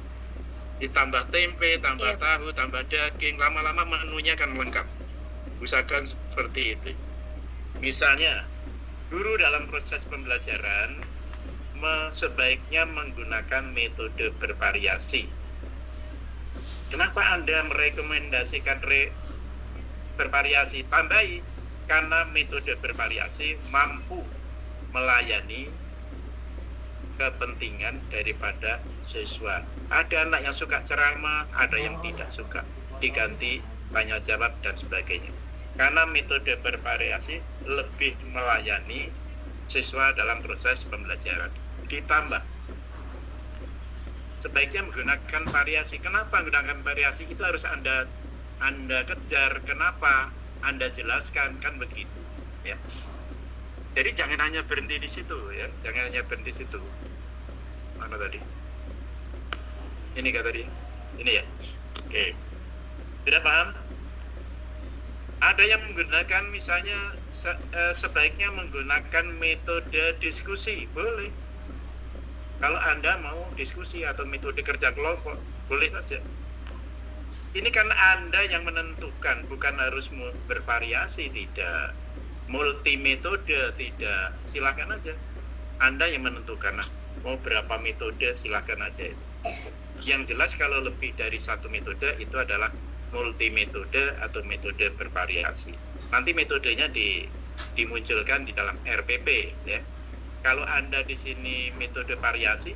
Ditambah tempe, tambah tahu, tambah daging, lama-lama menunya kan lengkap. Usahakan seperti itu. Misalnya, guru dalam proses pembelajaran sebaiknya menggunakan metode bervariasi. Kenapa Anda merekomendasikan bervariasi? Tambahi, karena metode bervariasi mampu melayani kepentingan daripada siswa. Ada anak yang suka ceramah, ada yang tidak suka. Diganti tanya jawab dan sebagainya. Karena metode bervariasi lebih melayani siswa dalam proses pembelajaran. Ditambah, sebaiknya menggunakan variasi. Kenapa menggunakan variasi? Itu harus Anda kejar. Kenapa? Anda jelaskan, kan begitu. Ya. Jadi jangan hanya berhenti di situ, ya. Jangan hanya berhenti di situ. Mana tadi? Ini kata tadi. Ini ya. Oke. Sudah paham? Ada yang menggunakan misalnya sebaiknya menggunakan metode diskusi, boleh. Kalau Anda mau diskusi atau metode kerja kelompok, boleh saja. Ini kan Anda yang menentukan, bukan harus bervariasi, tidak. Multi metode, tidak. Silakan aja. Anda yang menentukan, nah, mau berapa metode, silakan aja. Yang jelas kalau lebih dari satu metode, itu adalah multi metode atau metode bervariasi. Nanti metodenya dimunculkan di dalam RPP ya. Kalau Anda di sini metode variasi,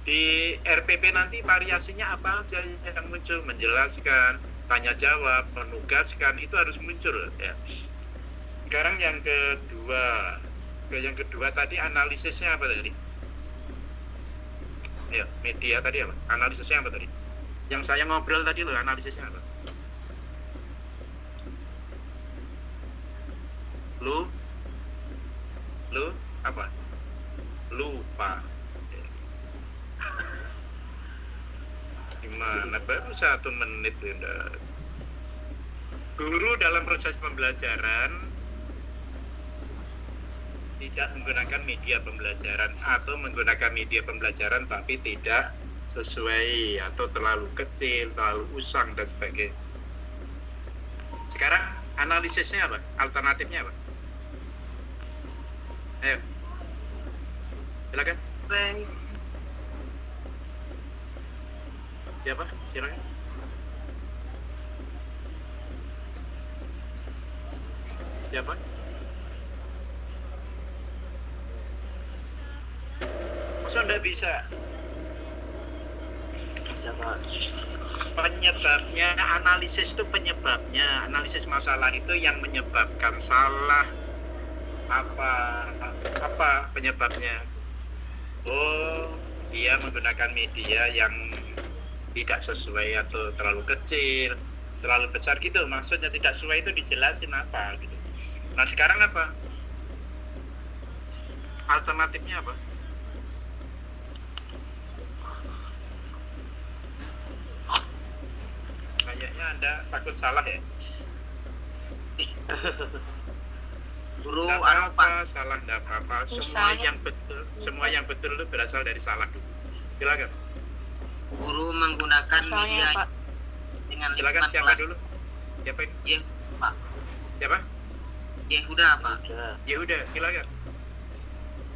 di RPP nanti variasinya apa aja yang muncul, menjelaskan, tanya jawab, menugaskan, itu harus muncul ya. Sekarang yang kedua tadi analisisnya apa tadi? Ya, media tadi apa? Analisisnya apa tadi? Yang saya ngobrol tadi loh, analisisnya apa? Lu apa? Lupa. Gimana? Baru 1 menit udah. Guru dalam proses pembelajaran tidak menggunakan media pembelajaran atau menggunakan media pembelajaran tapi tidak sesuai atau terlalu kecil, terlalu usang dan sebagainya. Sekarang analisisnya apa? Alternatifnya apa? Ayo, silakan. Baik. Siapa? Silakan. Siapa? Masa enggak bisa? Siapa? Penyebabnya, analisis itu penyebabnya. Analisis masalah itu yang menyebabkan salah. Apa penyebabnya? Oh, dia menggunakan media yang tidak sesuai atau terlalu kecil, terlalu besar gitu. Maksudnya tidak sesuai itu dijelasin apa gitu. Nah sekarang apa? Alternatifnya apa? Kayaknya Anda takut salah ya? Guru Nggak apa-apa, salah nggak apa-apa. Misalnya- Semua yang betul itu berasal dari salah dulu. Silakan. Guru menggunakan Misalnya, media Pak. dengan Silakan lingkungan siapa kelas. dulu? Siapa ini? Ya, Pak. Siapa? Yehuda, Pak. Ya udah, silakan.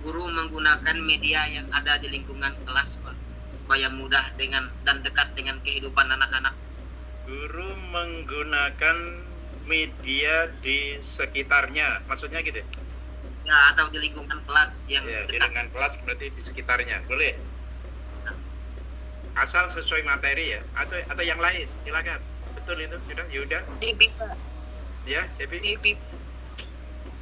Guru menggunakan media yang ada di lingkungan kelas, Pak, supaya mudah dan dekat dengan kehidupan anak-anak. Guru menggunakan media di sekitarnya, maksudnya gitu ya? Ya, atau di lingkungan kelas yang Ya, di dekat. lingkungan kelas berarti di sekitarnya, boleh? Asal sesuai materi ya, atau yang lain, silakan. Betul itu, sudah, ya udah, Debbie, Pak. ya, Debbie. Debbie.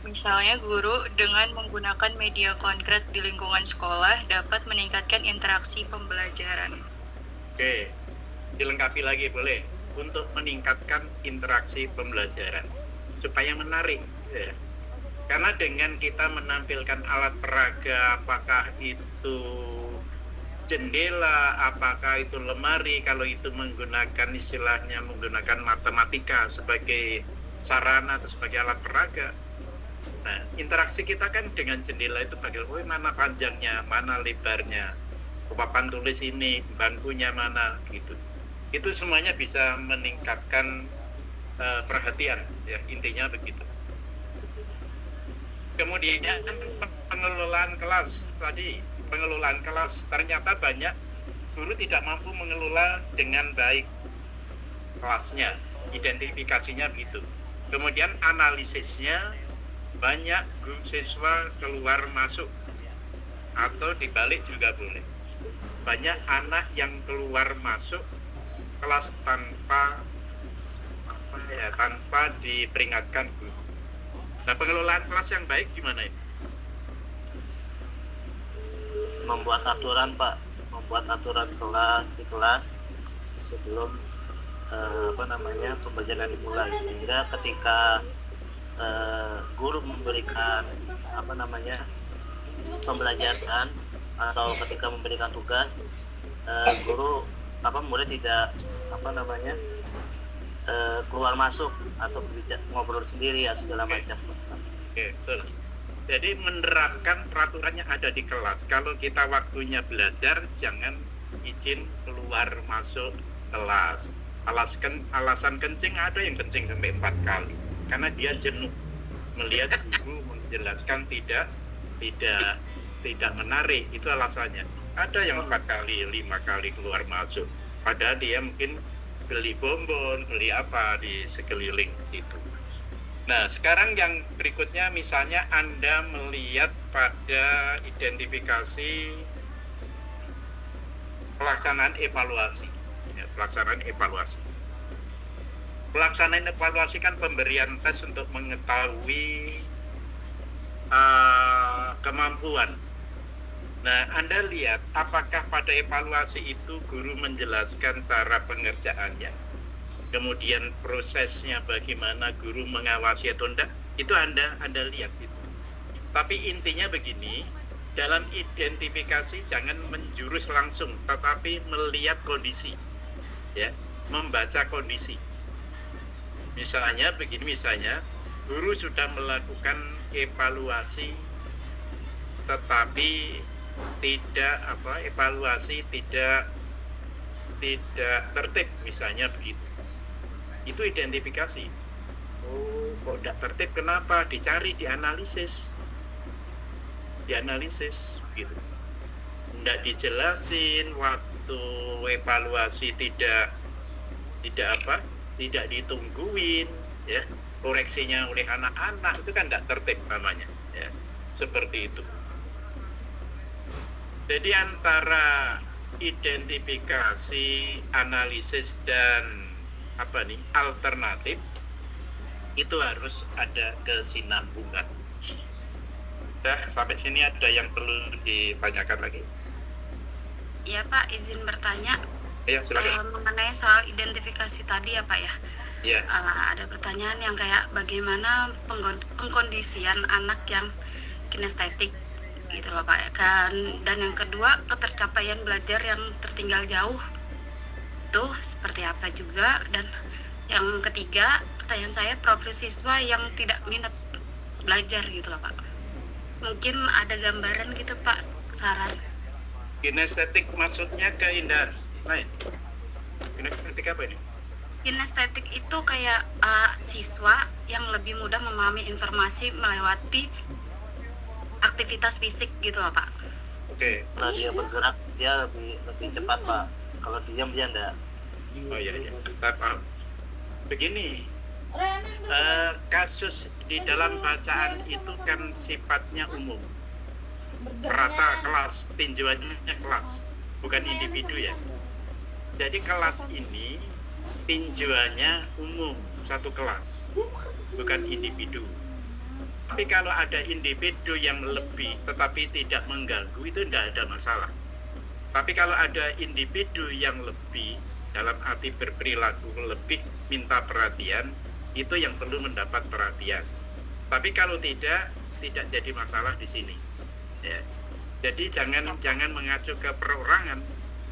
Misalnya guru dengan menggunakan media konkret di lingkungan sekolah dapat meningkatkan interaksi pembelajaran. Oke, dilengkapi lagi boleh, untuk meningkatkan interaksi pembelajaran supaya menarik ya. Karena dengan kita menampilkan alat peraga, apakah itu jendela, apakah itu lemari, kalau itu menggunakan istilahnya menggunakan matematika sebagai sarana atau sebagai alat peraga. Nah, interaksi kita kan dengan jendela itu bagaimana, oh, mana panjangnya, mana lebarnya, papan tulis ini, bangkunya mana, gitu. Itu semuanya bisa meningkatkan perhatian, ya, intinya begitu. Kemudian pengelolaan kelas tadi, pengelolaan kelas ternyata banyak guru tidak mampu mengelola dengan baik kelasnya, identifikasinya begitu. Kemudian analisisnya banyak guru siswa keluar masuk atau dibalik juga boleh. Banyak anak yang keluar masuk kelas tanpa diperingatkan guru. Nah, pengelolaan kelas yang baik gimana ini? Membuat aturan, Pak, membuat aturan kelas di kelas sebelum pembelajaran dimulai, sehingga ketika guru memberikan pembelajaran atau ketika memberikan tugas, murid tidak keluar masuk atau ngobrol sendiri ya segala macam. Oke, betul. Jadi menerapkan peraturan yang ada di kelas. Kalau kita waktunya belajar, jangan izin keluar masuk kelas. Alasan kencing, ada yang kencing sampai 4 kali karena dia jenuh melihat guru menjelaskan tidak menarik, itu alasannya. Ada yang 4 kali, 5 kali keluar masuk, padahal dia mungkin beli bonbon, beli apa di sekeliling itu. Nah, sekarang yang berikutnya misalnya Anda melihat pada identifikasi pelaksanaan evaluasi. Ya, pelaksanaan evaluasi. Pelaksanaan evaluasi kan pemberian tes untuk mengetahui kemampuan. Nah, Anda lihat apakah pada evaluasi itu guru menjelaskan cara pengerjaannya, kemudian prosesnya bagaimana guru mengawasi atau enggak, itu Anda lihat itu. Tapi intinya begini, dalam identifikasi jangan menjurus langsung, tetapi melihat kondisi, ya, membaca kondisi. Misalnya begini, misalnya guru sudah melakukan evaluasi, tetapi evaluasi tidak tertib, misalnya begitu. Itu identifikasi. Oh, kok tidak tertib, kenapa? Dicari, dianalisis gitu. Tidak dijelasin waktu evaluasi, tidak ditungguin, ya, koreksinya oleh anak-anak, itu kan tidak tertib namanya, ya, seperti itu. Jadi antara identifikasi, analisis, dan alternatif itu harus ada kesinambungan. Sampai sini ada yang perlu ditanyakan lagi? Ya Pak, izin bertanya. Ya, silakan. Mengenai soal identifikasi tadi ya Pak ya. Ya. Ada pertanyaan yang kayak bagaimana pengkondisian anak yang kinestetik gitu loh Pak kan. Dan yang kedua, ketercapaian belajar yang tertinggal jauh itu seperti apa juga. Dan yang ketiga, pertanyaan saya, profil siswa yang tidak minat belajar gitu loh Pak. Mungkin ada gambaran gitu Pak, saran. Kinestetik maksudnya keindahan. Kinestetik apa ini? Kinestetik itu kayak siswa yang lebih mudah memahami informasi melewati aktivitas fisik gitu loh Pak. Oke. Kalau dia bergerak dia lebih cepat Pak. Kalau diam dia enggak. Oh iya, saya paham. Begini, kasus di dalam bacaan itu kan sifatnya umum, rata kelas, tinjauannya kelas, bukan individu ya. Jadi kelas ini tinjauannya umum, satu kelas, bukan individu. Tapi kalau ada individu yang lebih tetapi tidak mengganggu, itu tidak ada masalah. Tapi kalau ada individu yang lebih, dalam arti berperilaku lebih, minta perhatian, itu yang perlu mendapat perhatian. Tapi kalau tidak jadi masalah di sini. Ya. Jadi jangan mengacu ke perorangan,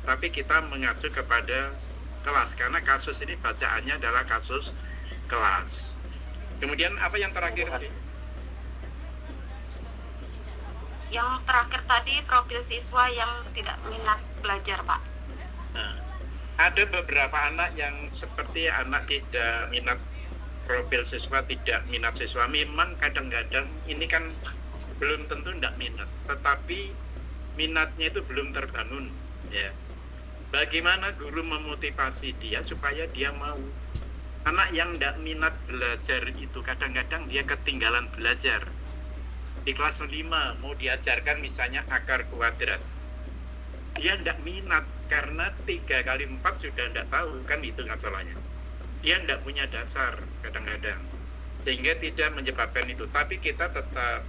tapi kita mengacu kepada kelas, karena kasus ini bacaannya adalah kasus kelas. Kemudian apa yang terakhir? Yang terakhir tadi profil siswa yang tidak minat belajar Pak. Nah, ada beberapa anak yang seperti anak tidak minat, profil siswa tidak minat siswa. Memang kadang-kadang ini kan belum tentu tidak minat, tetapi minatnya itu belum terbangun, ya. Bagaimana guru memotivasi dia supaya dia mau? Anak yang tidak minat belajar itu kadang-kadang dia ketinggalan belajar. Di kelas 5 mau diajarkan misalnya akar kuadrat, dia tidak minat karena 3 kali 4 sudah tidak tahu, kan itu masalahnya. Dia tidak punya dasar kadang-kadang, sehingga tidak menyebabkan itu. Tapi kita tetap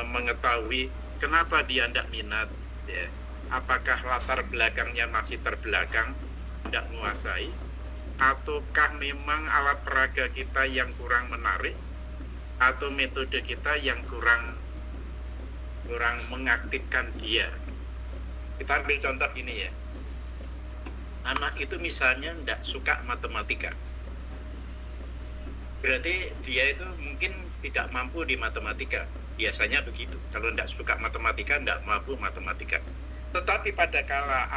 mengetahui kenapa dia tidak minat, ya. Apakah latar belakangnya masih terbelakang, tidak menguasai, ataukah memang alat peraga kita yang kurang menarik, atau metode kita yang kurang mengaktifkan dia. Kita ambil contoh ini ya. Anak itu misalnya tidak suka matematika, berarti dia itu mungkin tidak mampu di matematika. Biasanya begitu. Kalau tidak suka matematika, tidak mampu matematika. Tetapi pada kala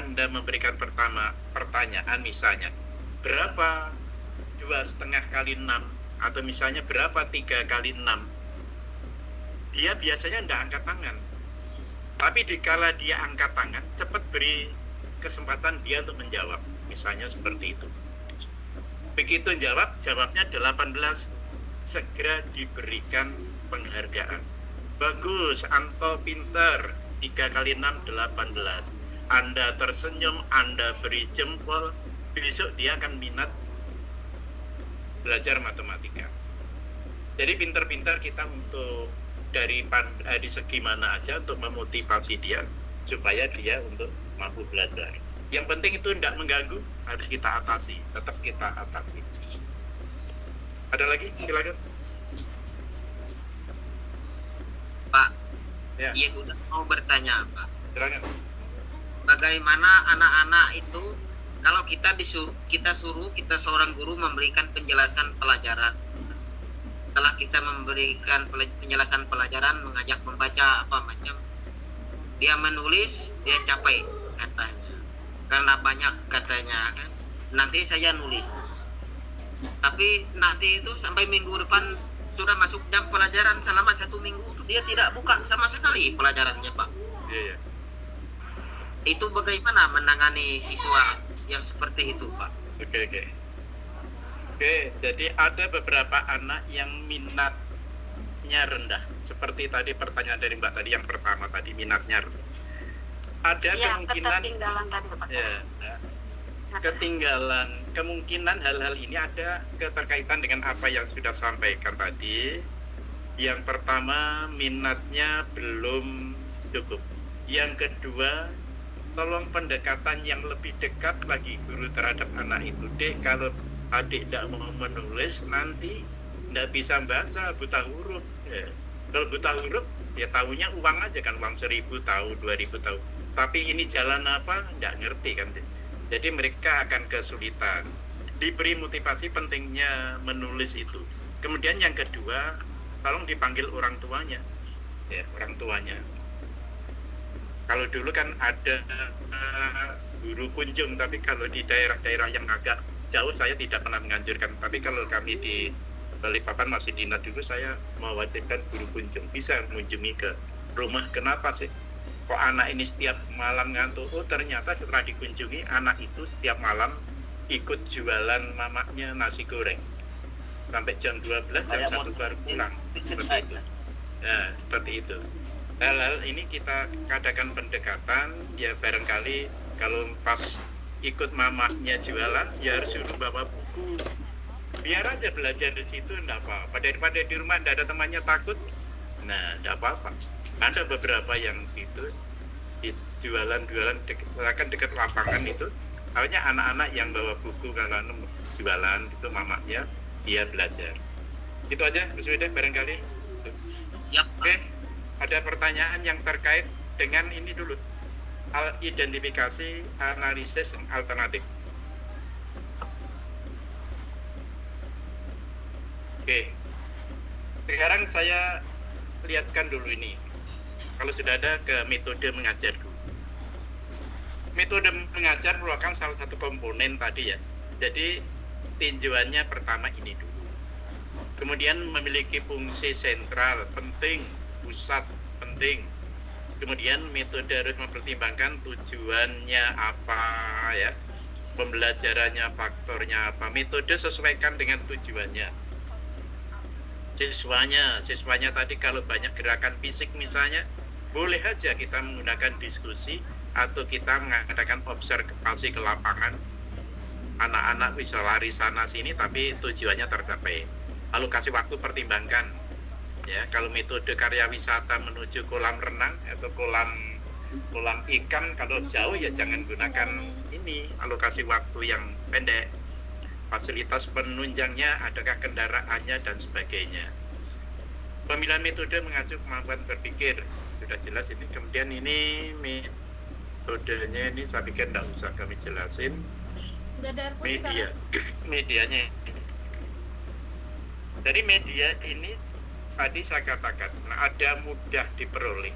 Anda memberikan pertanyaan misalnya, berapa 2,5 kali 6, atau misalnya berapa 3 kali 6, dia biasanya tidak angkat tangan. Tapi dikala dia angkat tangan, cepat beri kesempatan dia untuk menjawab, misalnya seperti itu. Begitu jawabnya 18, segera diberikan penghargaan. Bagus, Anto pinter, 3 kali 6, 18. Anda tersenyum, Anda beri jempol, besok dia akan minat belajar matematika. Jadi pinter-pinter kita untuk dari segi mana aja untuk memotivasi dia supaya dia untuk mampu belajar. Yang penting itu tidak mengganggu, harus kita atasi, tetap kita atasi. Ada lagi? Silakan. Pak, Ya, iya udah mau bertanya Pak. silakan. Bagaimana anak-anak itu kalau kita suruh kita seorang guru memberikan penjelasan pelajaran. Setelah kita memberikan penjelasan pelajaran, mengajak membaca apa macam, dia menulis, dia capek katanya. Karena banyak katanya kan. Nanti saya nulis. Tapi nanti itu sampai minggu depan sudah masuk jam pelajaran, selama 1 minggu itu dia tidak buka sama sekali pelajarannya Pak. Iya. Itu bagaimana menangani siswa yang seperti itu Pak? Oke, jadi ada beberapa anak yang minatnya rendah. Seperti tadi pertanyaan dari Mbak tadi yang pertama tadi, minatnya rendah. Ada Ya, kemungkinan ketertinggalan tadi Pak. ketinggalan, kemungkinan hal-hal ini ada keterkaitan dengan apa yang sudah sampaikan tadi. Yang pertama, minatnya belum cukup. Yang kedua, tolong pendekatan yang lebih dekat bagi guru terhadap anak itu. Dek, kalau adik tidak mau menulis, nanti tidak bisa baca, buta huruf. Ya. Kalau buta huruf, ya tahunya uang aja kan, uang 1.000 tahu, 2.000 tahu. Tapi ini jalan apa, tidak ngerti kan. Jadi mereka akan kesulitan. Diberi motivasi pentingnya menulis itu. Kemudian yang kedua, tolong dipanggil orang tuanya. Ya, orang tuanya. Kalau dulu kan ada guru kunjung, tapi kalau di daerah-daerah yang agak jauh saya tidak pernah menganjurkan. Tapi kalau kami di Balikpapan masih di dulu, saya mewajibkan guru kunjung. Bisa mengunjungi ke rumah. Kenapa sih? Kok anak ini setiap malam ngantuk? Oh, ternyata setelah dikunjungi, anak itu setiap malam ikut jualan mamanya nasi goreng. Sampai jam 12, jam 1 baru pulang. Seperti itu. Ya, seperti itu. Hal-hal ini kita adakan pendekatan, ya barangkali kalau pas ikut mamanya jualan, ya harus suruh bawa buku. Biar aja belajar di situ, enggak apa-apa. Daripada di rumah enggak ada temannya takut, nah enggak apa-apa. Ada beberapa yang gitu, di jualan-jualan akan dekat lapangan itu, hanya anak-anak yang bawa buku kalau jualan itu mamanya, dia belajar. Itu aja, Bu Swida, barangkali. Siap Pak. Oke. Ada pertanyaan yang terkait dengan ini dulu, identifikasi analisis alternatif. Oke, sekarang saya lihatkan dulu ini. Kalau sudah ada ke metode mengajar dulu. Metode mengajar merupakan salah satu komponen tadi ya. Jadi tinjauannya pertama ini dulu. Kemudian memiliki fungsi sentral penting, pusat penting. Kemudian metode harus mempertimbangkan tujuannya apa ya, pembelajarannya, faktornya apa. Metode sesuaikan dengan tujuannya. Siswanya tadi kalau banyak gerakan fisik misalnya, boleh aja kita menggunakan diskusi atau kita mengadakan observasi ke lapangan. Anak-anak bisa lari sana sini tapi tujuannya tercapai. Lalu kasih waktu pertimbangkan. Ya, kalau metode karya wisata menuju kolam renang atau kolam ikan, kalau jauh ya jangan gunakan ini, alokasi waktu yang pendek. Fasilitas penunjangnya, adakah kendaraannya dan sebagainya. Pemilihan metode mengacu kemampuan berpikir, sudah jelas ini. Kemudian ini metodenya ini saya pikir tidak usah kami jelasin. Udah ada air putih, Kak? Medianya. Dari media ini tadi saya katakan, ada mudah diperoleh.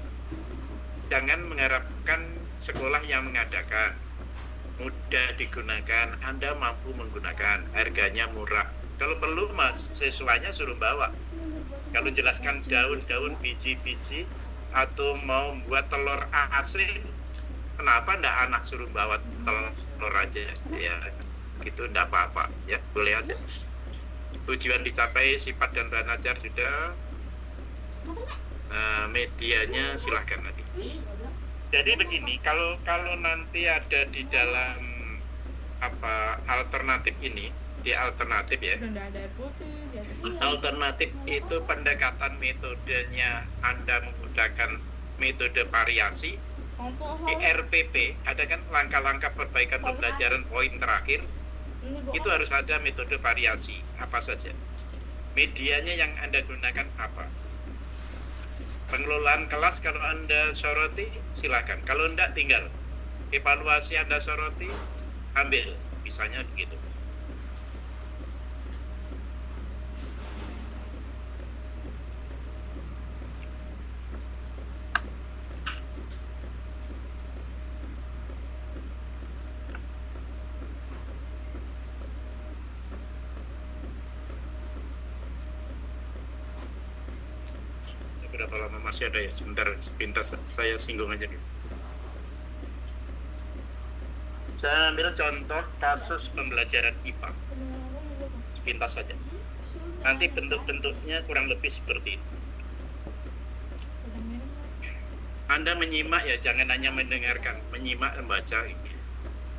Jangan mengharapkan sekolah yang mengadakan, mudah digunakan, Anda mampu menggunakan, harganya murah. Kalau perlu mas, siswanya suruh bawa. Kalau jelaskan daun-daun, biji-biji, atau mau buat telur AC, kenapa enggak anak suruh bawa telur aja? Ya, gitu enggak apa-apa ya, boleh aja. Tujuan dicapai, sifat dan bahan ajar sudah. Medianya silahkan nanti. Jadi begini, kalau nanti ada di dalam alternatif ini, di alternatif ya, Udah nggak ada air putih, jadi alternatif itu pendekatan metodenya Anda menggunakan metode variasi. Di RPP ada kan langkah-langkah perbaikan pembelajaran poin terakhir, itu harus ada metode variasi. Apa saja medianya yang Anda gunakan apa? Pengelolaan kelas kalau Anda soroti silakan, kalau enggak tinggal evaluasi Anda soroti, ambil, misalnya begitu. Berapa lama masih ada ya? Sebentar, sepintas saya singgung aja dulu. Saya ambil contoh kasus pembelajaran IPA, sepintas saja. Nanti bentuk-bentuknya kurang lebih seperti itu. Anda menyimak ya, jangan hanya mendengarkan, menyimak membaca ini.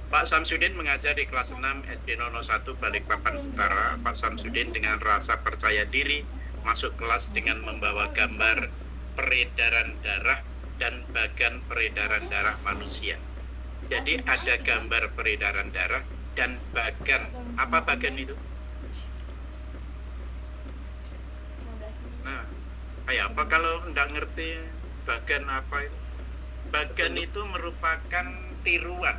Pak Samsudin mengajar di kelas 6 SD 01 Balikpapan Utara. Pak Samsudin dengan rasa percaya diri masuk kelas dengan membawa gambar peredaran darah dan bagan peredaran darah manusia. Jadi ada gambar peredaran darah dan bagan. Apa bagan itu? Nah, kayak apa kalau nggak ngerti bagan apa itu? Bagan itu merupakan tiruan.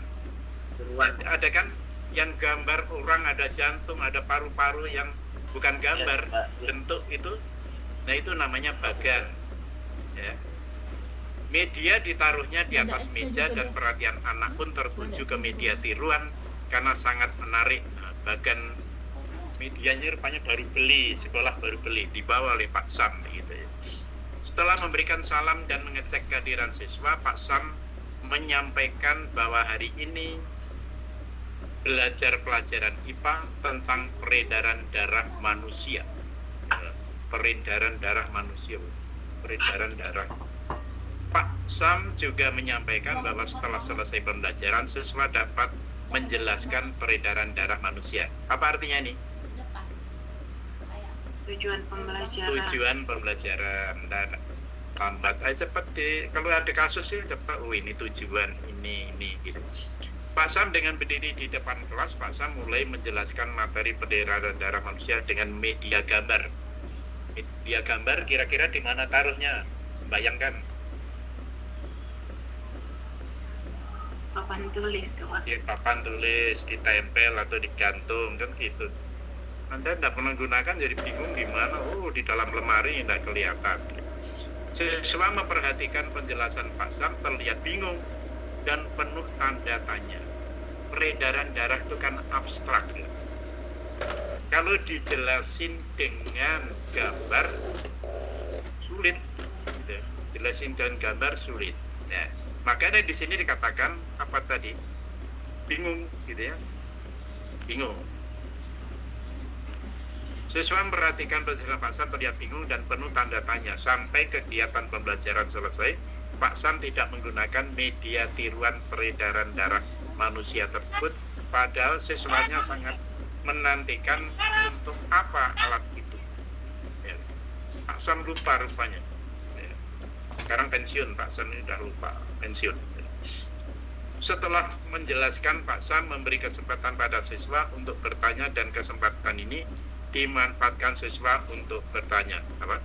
Ada kan yang gambar orang, ada jantung, ada paru-paru yang bukan gambar, bentuk itu. Nah, itu namanya bagan ya. Media ditaruhnya di atas meja dan perhatian anak pun tertuju ke media tiruan karena sangat menarik. Nah, bagan medianya rupanya baru beli, sekolah baru beli, dibawa oleh Pak Sam gitu ya. Setelah memberikan salam dan mengecek kehadiran siswa, Pak Sam menyampaikan bahwa hari ini belajar pelajaran IPA tentang peredaran darah manusia. Peredaran darah manusia, peredaran darah. Pak Sam juga menyampaikan bahwa setelah selesai pembelajaran, siswa dapat menjelaskan peredaran darah manusia. Apa artinya ini? Tujuan pembelajaran. Tujuan pembelajaran. Dan lambat cepat kalau ada kasus sih cepat. Oh, ini tujuan ini gitu. Pak Sam dengan berdiri di depan kelas, Pak Sam mulai menjelaskan materi peredaran darah manusia dengan media gambar. Media gambar kira-kira di mana taruhnya? Bayangkan. Papan tulis, kawan. Di papan tulis, ditempel atau digantung kan gitu. Anda tidak pernah gunakan jadi bingung di mana. Oh, di dalam lemari tidak kelihatan. Siswa memperhatikan penjelasan Pak Sam terlihat bingung dan penuh tanda tanya. Peredaran darah itu kan abstrak. Kalau dijelasin dengan gambar sulit, gitu. Jelasin dengan gambar sulit. Nah, makanya di sini dikatakan apa tadi? Bingung, gitu ya? Bingung. Siswa memperhatikan penjelasan Pak Sam terlihat bingung dan penuh tanda tanya. Sampai kegiatan pembelajaran selesai, Pak Sam tidak menggunakan media tiruan peredaran darah manusia tersebut, padahal siswanya sangat menantikan untuk apa alat itu. Ya. Pak Sam lupa rupanya. Ya. Sekarang pensiun, Pak Sam ini sudah lupa, pensiun. Ya. Setelah menjelaskan, Pak Sam memberi kesempatan pada siswa untuk bertanya dan kesempatan ini dimanfaatkan siswa untuk bertanya. Apa?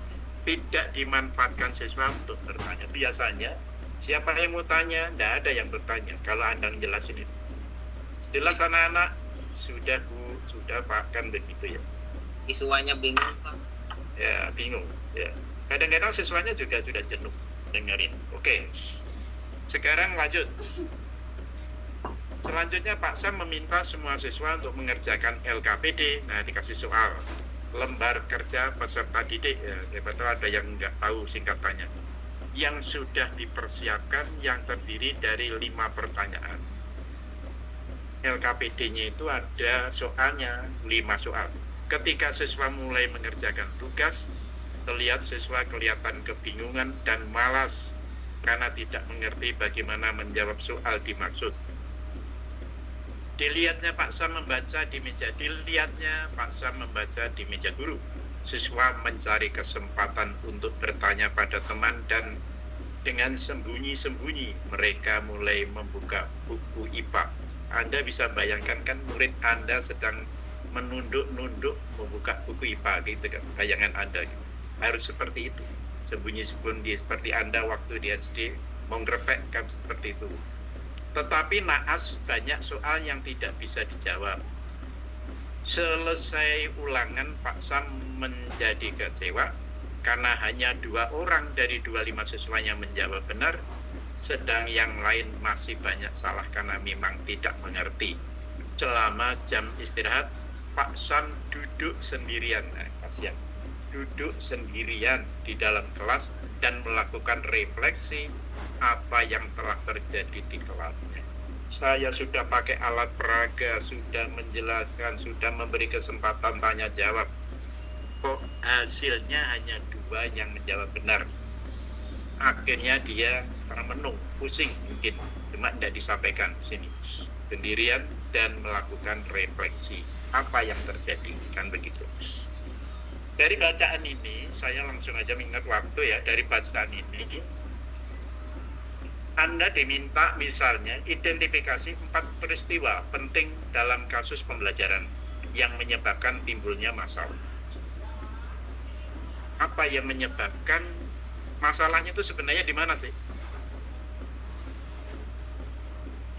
Tidak dimanfaatkan siswa untuk bertanya. Biasanya siapa yang mau tanya? Tidak ada yang bertanya. Kalau Anda menjelasin itu, jelas anak-anak sudah Bu, sudah Pak, kan begitu ya. Siswanya bingung, Pak. Ya bingung. Ya. Kadang-kadang siswanya juga sudah jenuh dengerin. Oke. Sekarang lanjut. Selanjutnya Pak Sam meminta semua siswa untuk mengerjakan LKPD. Nah, dikasih soal lembar kerja peserta didik. Ya, betul ada yang nggak tahu singkatannya. Yang sudah dipersiapkan yang terdiri dari 5 pertanyaan. LKPD-nya itu ada soalnya 5 soal. Ketika siswa mulai mengerjakan tugas, terlihat siswa kelihatan kebingungan dan malas karena tidak mengerti bagaimana menjawab soal dimaksud. Dilihatnya Pak Sam membaca di meja guru. Siswa mencari kesempatan untuk bertanya pada teman dan dengan sembunyi-sembunyi mereka mulai membuka buku IPA. Anda bisa bayangkan kan murid Anda sedang menunduk-nunduk membuka buku IPA gitu kan, bayangan Anda gitu. Harus seperti itu, sembunyi-sembunyi seperti Anda waktu di SD mau ngerepek kan seperti itu. Tetapi naas banyak soal yang tidak bisa dijawab. Selesai ulangan, Pak Sam menjadi kecewa karena hanya 2 orang dari 25 siswanya menjawab benar, sedang yang lain masih banyak salah karena memang tidak mengerti. Selama jam istirahat, Pak Sam duduk sendirian, kasihan, duduk sendirian di dalam kelas dan melakukan refleksi apa yang telah terjadi di kelasnya. Saya sudah pakai alat peraga, sudah menjelaskan, sudah memberi kesempatan tanya jawab. Kok hasilnya hanya 2 yang menjawab benar? Akhirnya dia termenung, pusing mungkin, cuma tidak disampaikan sini. Sendirian dan melakukan refleksi apa yang terjadi, kan begitu. Dari bacaan ini, saya langsung aja mengingat waktu ya, dari bacaan ini, Anda diminta misalnya identifikasi 4 peristiwa penting dalam kasus pembelajaran yang menyebabkan timbulnya masalah. Apa yang menyebabkan masalahnya itu sebenarnya di mana sih?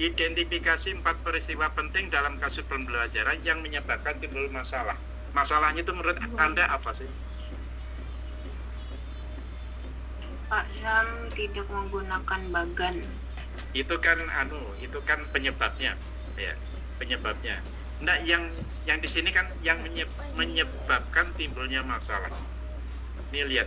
Identifikasi 4 peristiwa penting dalam kasus pembelajaran yang menyebabkan timbul masalah. Masalahnya itu menurut Anda apa sih? Pak Sam tidak menggunakan bagan. Itu kan penyebabnya, ya, penyebabnya. Nah, yang di sini kan yang menyebabkan timbulnya masalah. Ini lihat.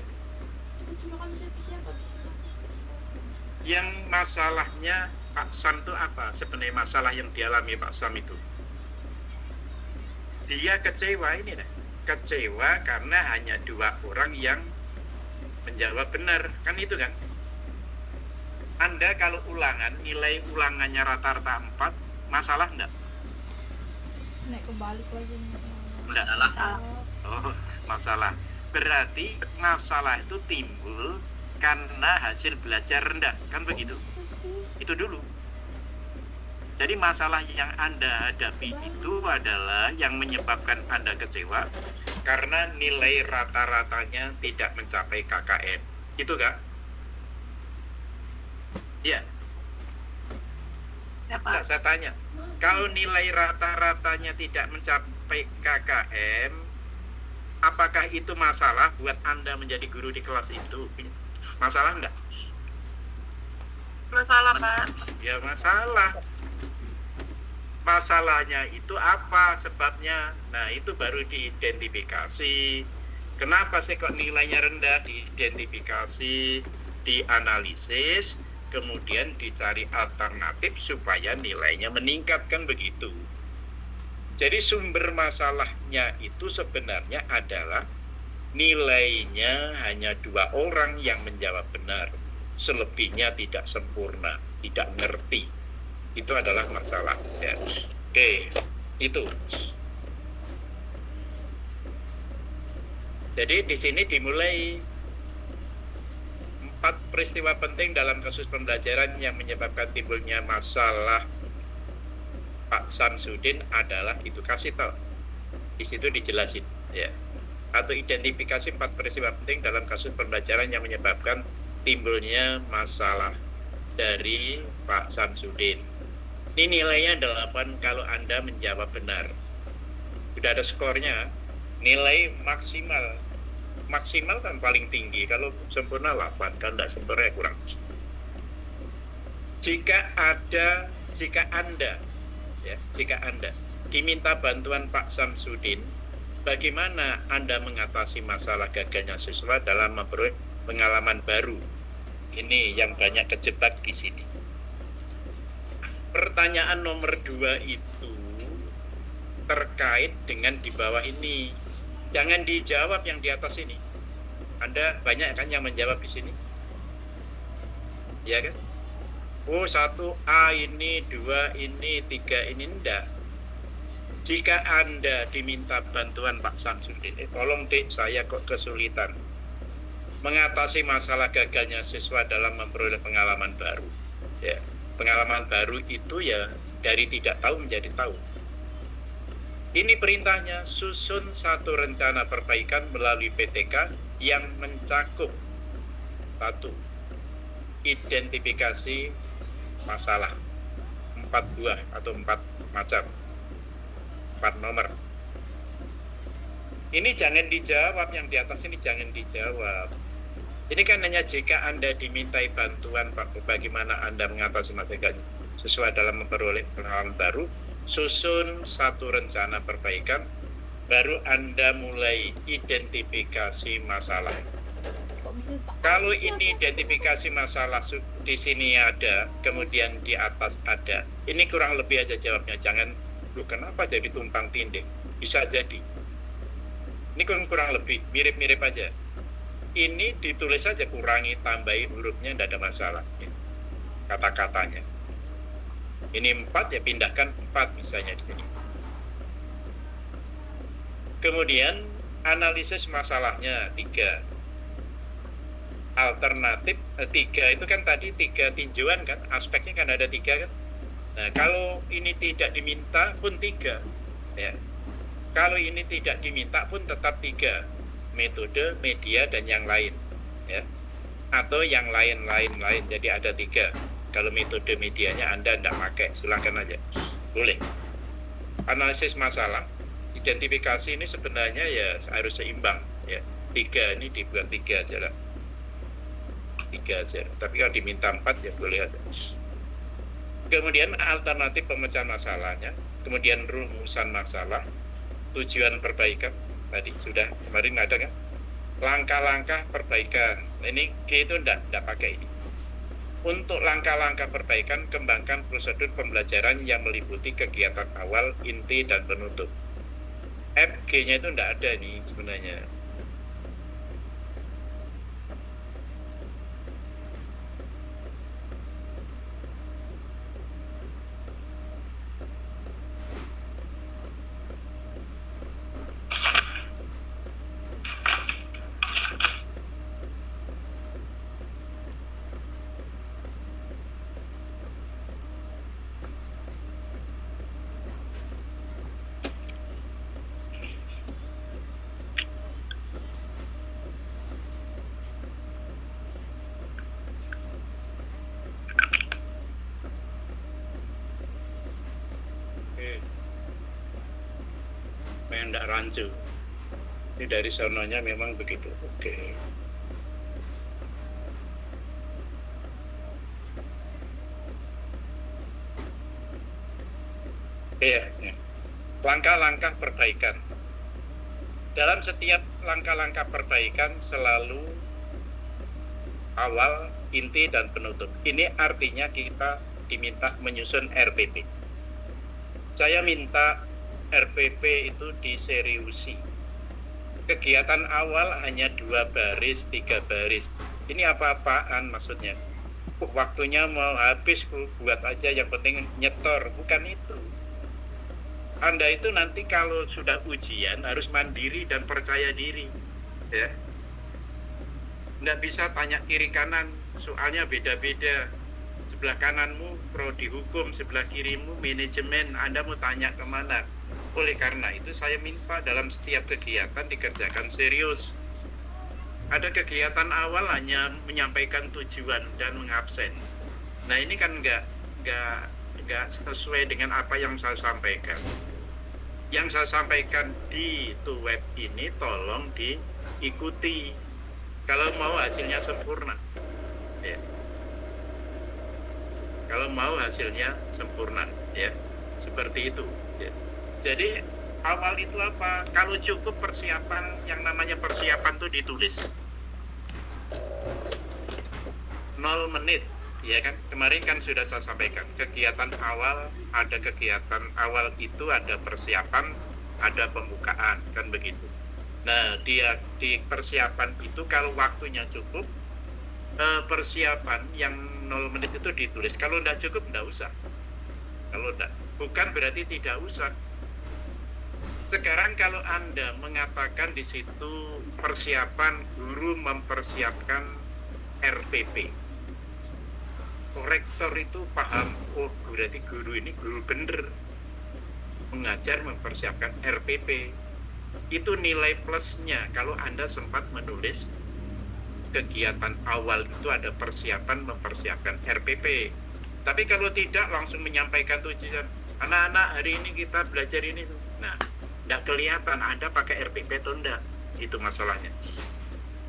Yang masalahnya Pak Sam itu apa? Sebenarnya masalah yang dialami Pak Sam itu. Dia kecewa ini deh. Kecewa karena hanya 2 orang yang menjawab benar. Kan itu kan? Anda kalau ulangan, nilai ulangannya rata-rata 4, masalah enggak? Naik kebalik lagi. Enggak. Masalah. Oh, masalah. Berarti masalah itu timbul karena hasil belajar rendah. Kan begitu? Itu dulu. Jadi masalah yang Anda hadapi itu adalah yang menyebabkan Anda kecewa karena nilai rata-ratanya tidak mencapai KKM. Itu Kak? Iya. Ya, Nah, Pak. saya tanya, kalau nilai rata-ratanya tidak mencapai KKM, apakah itu masalah buat Anda menjadi guru di kelas itu? Masalah enggak? Masalah, Pak. Ya masalah. Masalahnya itu apa sebabnya? Nah, itu baru diidentifikasi. Kenapa sih kok nilainya rendah? Diidentifikasi, dianalisis, kemudian dicari alternatif supaya nilainya meningkat, kan begitu. Jadi sumber masalahnya itu sebenarnya adalah nilainya hanya 2 orang yang menjawab benar. Selebihnya tidak sempurna, tidak ngerti. Itu adalah masalah ya. Oke, itu. Jadi di sini dimulai 4 peristiwa penting dalam kasus pembelajaran yang menyebabkan timbulnya masalah Pak Samsudin adalah itu, kasih tahu. Di situ dijelasin ya. Atau identifikasi 4 peristiwa penting dalam kasus pembelajaran yang menyebabkan timbulnya masalah dari Pak Samsudin. Ini nilainya 8 kalau Anda menjawab benar. Sudah ada skornya, nilai maksimal. Maksimal kan paling tinggi, kalau sempurna 8, kalau tidak sempurna kurang. Jika Anda diminta bantuan Pak Samsudin, bagaimana Anda mengatasi masalah gagalnya siswa dalam memperoleh pengalaman baru? Ini yang banyak kejebak di sini. Pertanyaan nomor 2 itu terkait dengan di bawah ini. Jangan dijawab yang di atas ini. Anda banyak kan yang menjawab di sini? Ya kan? Oh, 1A ini, 2 ini, 3 ini, enggak. Jika Anda diminta bantuan Pak Samsudin, tolong Dek, saya kok kesulitan mengatasi masalah gagalnya siswa dalam memperoleh pengalaman baru. Ya, pengalaman baru itu ya dari tidak tahu menjadi tahu. Ini perintahnya, susun satu rencana perbaikan melalui PTK yang mencakup 1. Identifikasi masalah 4 buah atau 4 macam, 4 nomor. Ini jangan dijawab, yang di atas ini jangan dijawab. Ini kan hanya jika Anda dimintai bantuan Pak, bagaimana Anda mengatasi masalah sesuai dalam memperoleh pengalaman baru, susun satu rencana perbaikan, baru Anda mulai identifikasi masalah. Kok bisa Kalau ini identifikasi masalah di sini ada, kemudian di atas ada, ini kurang lebih aja jawabnya. Jangan, lu kenapa jadi tumpang tindih? Bisa jadi. Ini kurang lebih, mirip-mirip aja. Ini ditulis saja, kurangi, tambahi hurufnya, tidak ada masalah. Kata-katanya. Ini 4, ya pindahkan 4 misalnya di sini. Kemudian analisis masalahnya 3. Alternatif 3 itu kan tadi 3 tinjauan kan, aspeknya kan ada 3 kan. Nah, kalau ini tidak diminta pun 3 ya. Kalau ini tidak diminta pun tetap 3, metode, media, dan yang lain ya. Atau yang lain. Jadi ada 3. Kalau metode medianya Anda tidak pakai, silakan aja, boleh. Analisis masalah, identifikasi ini sebenarnya ya harus seimbang ya. 3 ini dibuat 3 aja lah, 3 aja. Tapi kalau diminta 4 ya boleh aja. Kemudian alternatif pemecahan masalahnya, kemudian rumusan masalah, tujuan perbaikan tadi sudah kemarin ada kan, langkah-langkah perbaikan. Ini G itu enggak pakai ini. Untuk langkah-langkah perbaikan, kembangkan prosedur pembelajaran yang meliputi kegiatan awal, inti, dan penutup. F, G-nya itu enggak ada nih sebenarnya. Mendak rancu. Ini dari sononya memang begitu. Oke. Ya. Langkah-langkah perbaikan. Dalam setiap langkah-langkah perbaikan selalu awal, inti, dan penutup. Ini artinya kita diminta menyusun RPP. Saya minta RPP itu diseriusi. Kegiatan awal hanya 2 baris, 3 baris. Ini apa-apaan maksudnya? Waktunya mau habis, buat aja, yang penting nyetor. Bukan itu. Anda itu nanti kalau sudah ujian harus mandiri dan percaya diri. Ya. Nggak bisa tanya kiri kanan, soalnya beda-beda. Sebelah kananmu prodi hukum, sebelah kirimu manajemen, Anda mau tanya kemana? Oleh karena itu saya minta dalam setiap kegiatan dikerjakan serius. Ada kegiatan awal hanya menyampaikan tujuan dan mengabsen. Nah ini kan nggak sesuai dengan apa yang saya sampaikan. Yang saya sampaikan di web ini tolong diikuti. Kalau mau hasilnya sempurna, ya. Kalau mau hasilnya sempurna, ya, seperti itu. Ya. Jadi awal itu apa? Kalau cukup persiapan, yang namanya persiapan itu ditulis. 0 menit Ya kan, kemarin kan sudah saya sampaikan, kegiatan awal, ada kegiatan awal itu ada persiapan, ada pembukaan, kan begitu. Nah, di persiapan itu kalau waktunya cukup, persiapan yang 0 menit itu ditulis. Kalau tidak cukup, tidak usah. Kalau tidak, bukan berarti tidak usah. Sekarang kalau Anda mengatakan di situ persiapan, guru mempersiapkan RPP. Korektor itu paham, oh berarti guru ini guru bener. Mengajar mempersiapkan RPP. Itu nilai plusnya kalau Anda sempat menulis kegiatan awal itu ada persiapan mempersiapkan RPP. Tapi kalau tidak langsung menyampaikan tujuan, anak-anak hari ini kita belajar ini. Nah, tidak kelihatan Anda pakai RPP atau enggak. Itu masalahnya.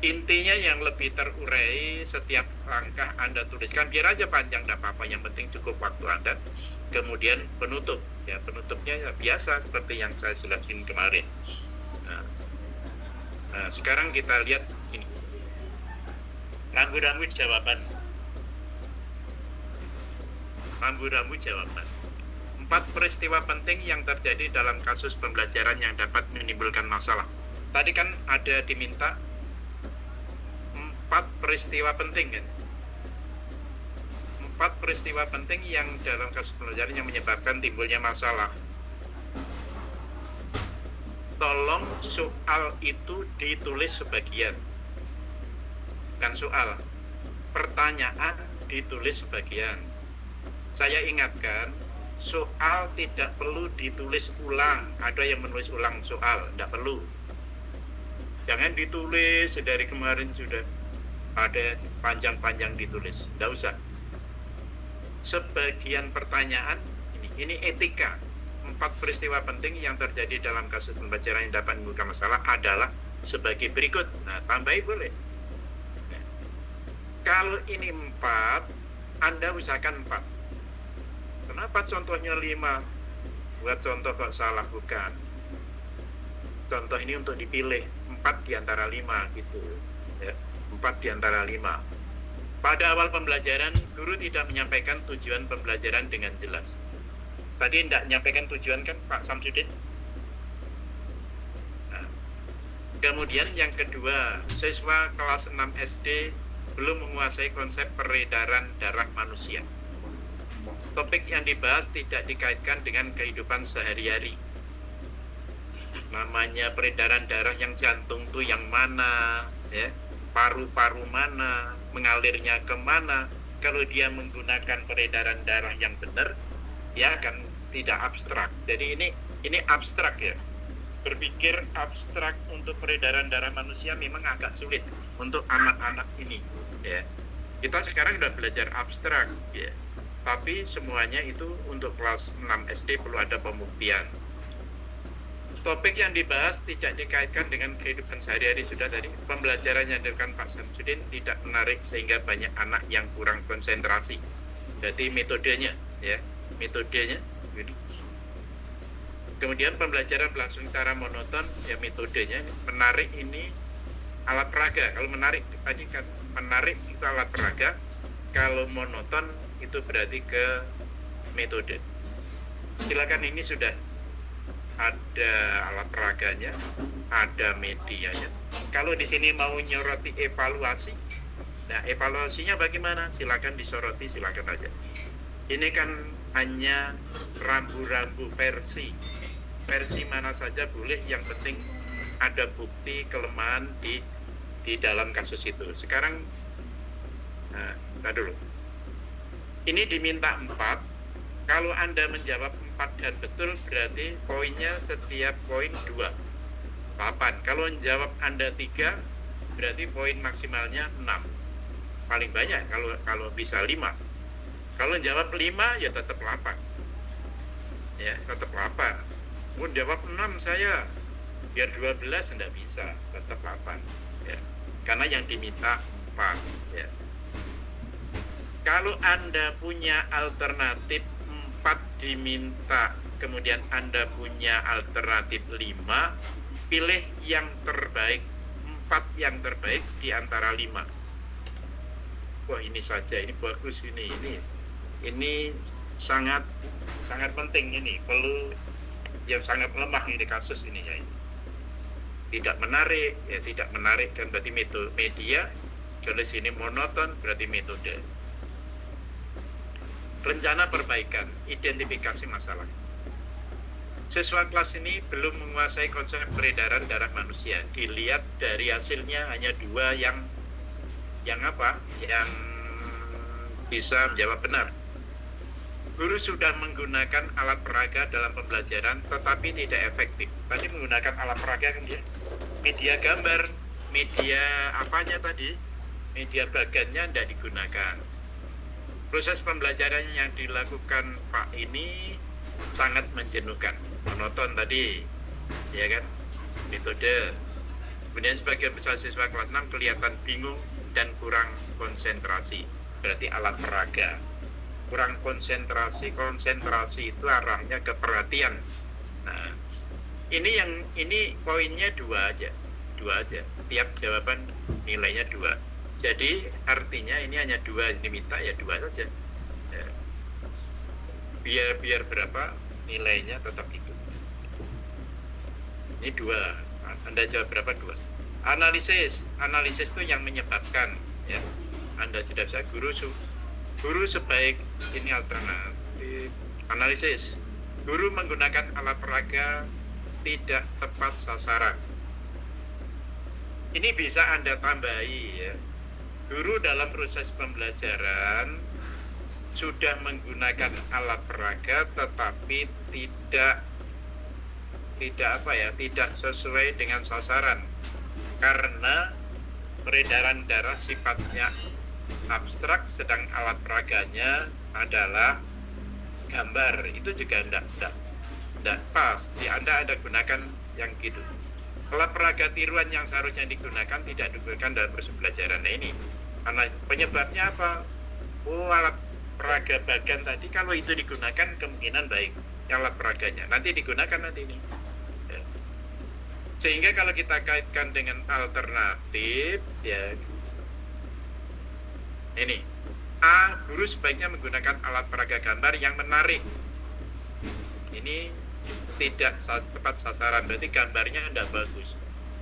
Intinya yang lebih terurai setiap langkah Anda tuliskan, biar aja panjang tidak apa-apa, yang penting cukup waktu Anda. Kemudian penutup, ya penutupnya ya biasa seperti yang saya jelasin kemarin. Nah, sekarang kita lihat ini. Rambu-rambu jawaban. Rambu-rambu jawaban. 4 peristiwa penting yang terjadi dalam kasus pembelajaran yang dapat menimbulkan masalah. Tadi kan ada diminta 4 peristiwa penting kan? 4 peristiwa penting yang dalam kasus pembelajaran yang menyebabkan timbulnya masalah. Tolong soal itu ditulis sebagian. Dan soal, pertanyaan ditulis sebagian. Saya ingatkan, soal tidak perlu ditulis ulang. Ada yang menulis ulang soal, tidak perlu. Jangan ditulis dari kemarin sudah ada panjang-panjang ditulis, tidak usah. Sebagian pertanyaan ini etika. 4 peristiwa penting yang terjadi dalam kasus pembelajaran yang dapat menimbulkan masalah adalah sebagai berikut. Nah, tambahin boleh. Nah, kalau ini 4, Anda usahakan 4. Kenapa contohnya 5? Buat contoh kok salah, bukan. Contoh ini untuk dipilih 4 di antara 5 gitu. Ya. 4 di antara 5. Pada awal pembelajaran, guru tidak menyampaikan tujuan pembelajaran dengan jelas. Tadi tidak menyampaikan tujuan kan Pak Samsudin? Nah, kemudian yang kedua, siswa kelas 6 SD belum menguasai konsep peredaran darah manusia. Topik yang dibahas tidak dikaitkan dengan kehidupan sehari-hari. Namanya peredaran darah, yang jantung tuh yang mana, ya, paru-paru mana, mengalirnya kemana. Kalau dia menggunakan peredaran darah yang benar, dia akan tidak abstrak. Jadi ini abstrak ya. Berpikir abstrak untuk peredaran darah manusia memang agak sulit untuk anak-anak ini. Ya, kita sekarang sudah belajar abstrak, ya. Tapi semuanya itu untuk kelas 6 SD perlu ada pembuktian. Topik yang dibahas tidak dikaitkan dengan kehidupan sehari-hari sudah tadi. Pembelajaran yang dilakukan Pak Samsudin tidak menarik sehingga banyak anak yang kurang konsentrasi. Jadi metodenya, ya, metodenya. Kemudian pembelajaran berlangsung secara monoton, ya metodenya. Menarik ini alat peraga. Kalau menarik tadi kan menarik itu alat peraga. Kalau monoton itu berarti ke metode. Silakan, ini sudah ada alat peraganya, ada medianya. Kalau di sini mau nyoroti evaluasi, nah evaluasinya bagaimana? Silakan disoroti, silakan aja. Ini kan hanya rambu-rambu versi mana saja boleh, yang penting ada bukti kelemahan di dalam kasus itu. Sekarang, nah dulu. Ini diminta 4. Kalau Anda menjawab 4 dan betul, berarti poinnya setiap poin 2. 8. Kalau menjawab Anda 3, berarti poin maksimalnya 6. Paling banyak kalau bisa 5. Kalau jawab 5 ya tetap 8. Ya, tetap 8. Mau jawab 6 saya biar 12 enggak bisa, tetap 8. Ya. Karena yang diminta 4, ya. Kalau Anda punya alternatif 4 diminta, kemudian Anda punya alternatif 5, pilih yang terbaik, 4 yang terbaik di antara 5. wah ini saja, ini bagus, ini sangat sangat penting, ini perlu, yang sangat lemah ini kasus ini ya. Tidak menarik, ya tidak menarik kan berarti metode media, kalau sini monoton berarti metode. Rencana perbaikan, identifikasi masalah. Siswa kelas ini belum menguasai konsep peredaran darah manusia. Dilihat dari hasilnya hanya 2 yang bisa menjawab benar. Guru sudah menggunakan alat peraga dalam pembelajaran tetapi tidak efektif. Tadi menggunakan alat peraga kan dia? Media gambar, media apanya tadi? Media bagannya tidak digunakan. Proses pembelajaran yang dilakukan Pak ini sangat menjenuhkan, monoton tadi, ya kan? Metode. Kemudian sebagian besar siswa kelas 6 kelihatan bingung dan kurang konsentrasi. Berarti alat peraga. Kurang konsentrasi itu arahnya ke perhatian. Nah, ini poinnya 2 aja. Tiap jawaban nilainya 2. Jadi artinya ini hanya 2 diminta, ya 2 saja. Ya. Biar berapa nilainya tetap itu. Ini 2. Anda jawab berapa? 2. Analisis itu yang menyebabkan, ya. Anda tidak bisa guru sebaik ini alternatif. Analisis. Guru menggunakan alat peraga tidak tepat sasaran. Ini bisa Anda tambahi, ya. Guru dalam proses pembelajaran sudah menggunakan alat peraga tetapi tidak sesuai dengan sasaran karena peredaran darah sifatnya abstrak sedang alat peraganya adalah gambar. Itu juga tidak pas. Di Anda ada gunakan yang gitu. Alat peraga tiruan yang seharusnya digunakan tidak digunakan dalam proses pembelajaran. Nah ini karena penyebabnya apa? Alat peraga bagan tadi kalau itu digunakan kemungkinan baik alat peraganya. Nanti digunakan nanti ini. Ya. Sehingga kalau kita kaitkan dengan alternatif, ya ini A, guru sebaiknya menggunakan alat peraga gambar yang menarik. Ini tidak tepat sasaran, berarti gambarnya tidak bagus.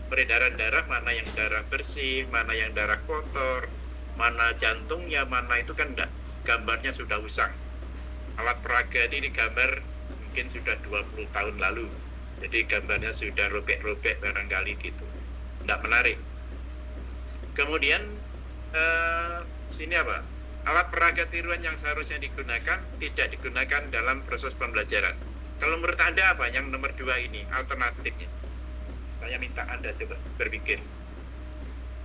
Peredaran darah, mana yang darah bersih, mana yang darah kotor, mana jantungnya, mana itu kan enggak. Gambarnya sudah usang. Alat peraga ini digambar mungkin sudah 20 tahun lalu. Jadi gambarnya sudah robek-robek barangkali gitu. Tidak menarik. Kemudian sini apa? Alat peraga tiruan yang seharusnya digunakan tidak digunakan dalam proses pembelajaran. Kalau menurut Anda apa yang nomor 2 ini alternatifnya? Saya minta Anda coba berpikir.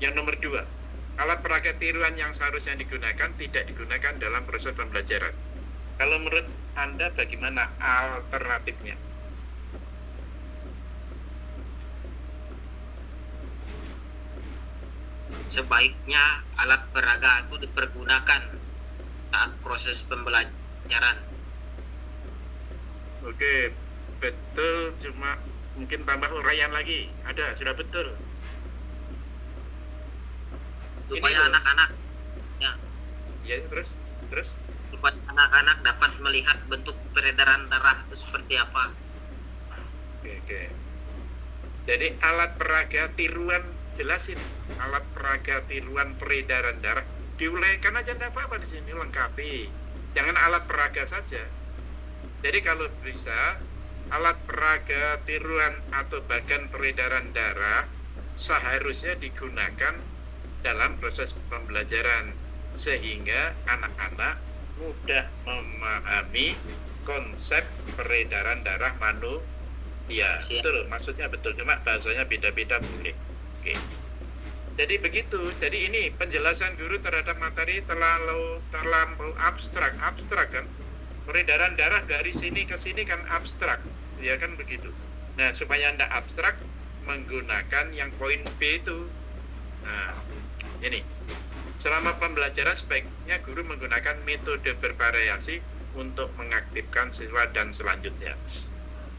Yang nomor 2, alat peraga tiruan yang seharusnya digunakan tidak digunakan dalam proses pembelajaran. Kalau menurut Anda bagaimana alternatifnya? Sebaiknya alat peraga itu dipergunakan saat proses pembelajaran. Oke, betul, cuma mungkin tambah uraian lagi. Ada, sudah betul. Supaya anak-anak ya terus supaya anak-anak dapat melihat bentuk peredaran darah itu seperti apa. Oke. Jadi alat peraga tiruan, jelasin alat peraga tiruan peredaran darah, diuraikan aja enggak apa-apa di sini, lengkapi. Jangan alat peraga saja. Jadi kalau bisa alat peraga tiruan atau bagan peredaran darah seharusnya digunakan dalam proses pembelajaran sehingga anak-anak mudah memahami konsep peredaran darah manusia. Betul, maksudnya betul, cuma bahasanya beda-beda boleh. Oke. Jadi begitu. Jadi ini penjelasan guru terhadap materi terlalu abstrak kan? Peredaran darah dari sini ke sini kan abstrak, ya kan begitu. Nah, supaya Anda abstrak menggunakan yang poin B itu. Nah, ini. Selama pembelajaran sebaiknya guru menggunakan metode bervariasi untuk mengaktifkan siswa dan selanjutnya.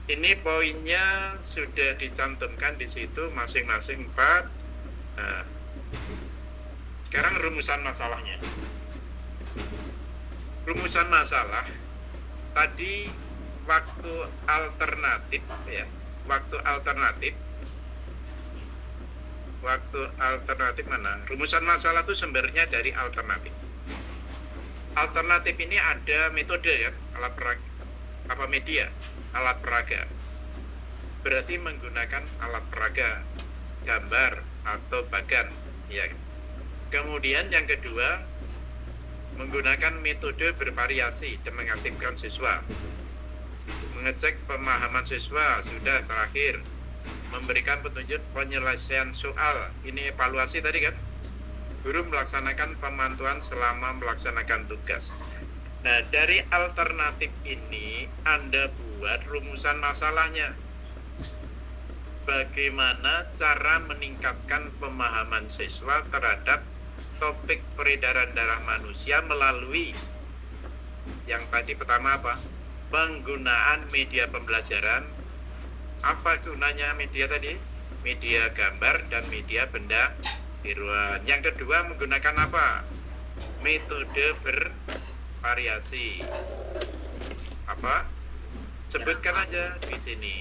Ini poinnya sudah dicantumkan di situ masing-masing 4. Nah, sekarang rumusan masalahnya. Rumusan masalah tadi waktu alternatif ya, waktu alternatif mana? Rumusan masalah itu sumbernya dari alternatif. Alternatif ini ada metode ya, alat peraga, apa media, alat peraga. Berarti menggunakan alat peraga, gambar atau bagan, ya. Kemudian yang kedua, menggunakan metode bervariasi dan mengaktifkan siswa. Mengecek pemahaman siswa sudah terakhir. Memberikan petunjuk penyelesaian soal. Ini evaluasi tadi kan. Guru melaksanakan pemantauan selama melaksanakan tugas. Nah, dari alternatif ini Anda buat rumusan masalahnya. Bagaimana cara meningkatkan pemahaman siswa terhadap topik peredaran darah manusia melalui yang tadi pertama apa? Penggunaan media pembelajaran. Apa gunanya media tadi? Media gambar dan media benda tiruan. Yang kedua menggunakan apa? Metode bervariasi. Apa? Sebutkan aja di sini.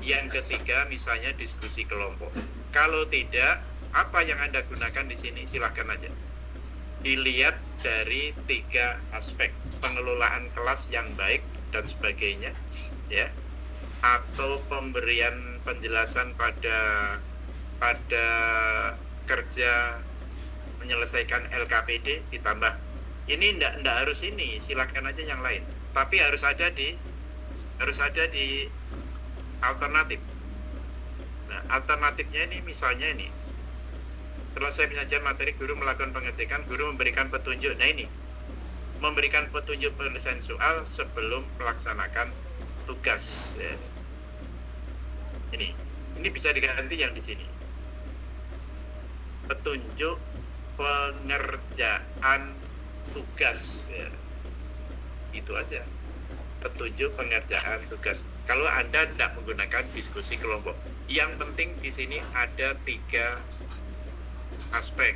Yang ketiga misalnya diskusi kelompok. Kalau tidak, apa yang Anda gunakan di sini? Silahkan aja. Dilihat dari 3 aspek. Pengelolaan kelas yang baik dan sebagainya, ya. Atau pemberian penjelasan pada kerja menyelesaikan LKPD ditambah. Ini ndak harus ini, silakan aja yang lain. Tapi harus ada di alternatif. Nah, alternatifnya ini misalnya ini. Selesai penyajian materi, guru melakukan pengecekan, guru memberikan petunjuk. Nah ini, memberikan petunjuk penyelesaian soal sebelum melaksanakan tugas. Ya. Ini bisa diganti yang di sini. Petunjuk pengerjaan tugas. Ya. Itu aja. Petunjuk pengerjaan tugas. Kalau Anda tidak menggunakan diskusi kelompok, yang penting di sini ada 3 aspek.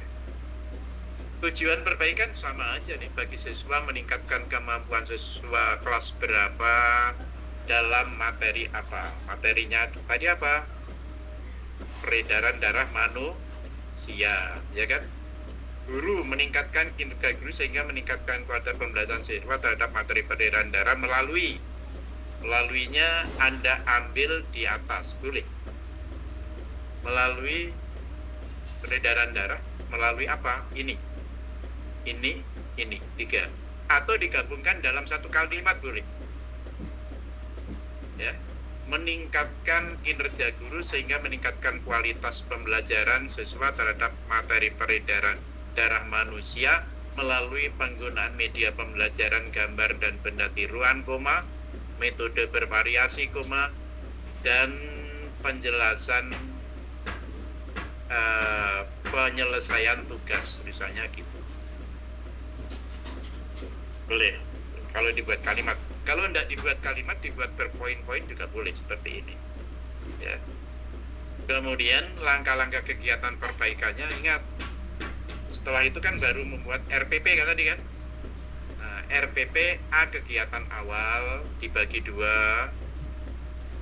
Tujuan perbaikan sama aja nih bagi siswa, meningkatkan kemampuan siswa kelas berapa dalam materi apa. Materinya tadi apa? Peredaran darah manusia, ya kan? Guru meningkatkan kinerja guru sehingga meningkatkan kualitas pembelajaran siswa terhadap materi peredaran darah melaluinya Anda ambil di atas, boleh. Melalui peredaran darah, melalui apa? Ini 3. Atau digabungkan dalam satu kalimat, boleh. Ya. Meningkatkan kinerja guru sehingga meningkatkan kualitas pembelajaran siswa terhadap materi peredaran darah manusia melalui penggunaan media pembelajaran gambar dan benda tiruan, metode bervariasi, dan penjelasan penyelesaian tugas, misalnya gitu. Boleh kalau dibuat kalimat. Kalau tidak dibuat kalimat, dibuat berpoin-poin juga boleh seperti ini, ya. Kemudian langkah-langkah kegiatan perbaikannya, ingat setelah itu kan baru membuat RPP kan tadi kan. Nah, RPP A kegiatan awal dibagi 2.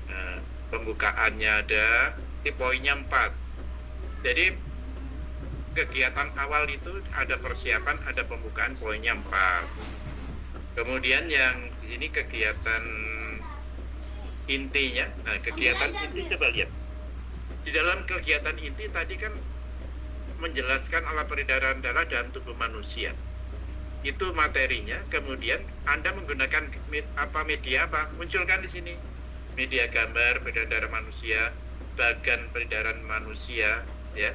Nah, pembukaannya ada di poinnya 4. Jadi kegiatan awal itu ada persiapan, ada pembukaan, poinnya 4. Kemudian yang ini kegiatan intinya. Nah, kegiatan inti coba lihat. Di dalam kegiatan inti tadi kan menjelaskan alat peredaran darah dan tubuh manusia. Itu materinya. Kemudian Anda menggunakan media apa? Munculkan di sini. Media gambar peredaran darah manusia, bagan peredaran manusia, ya.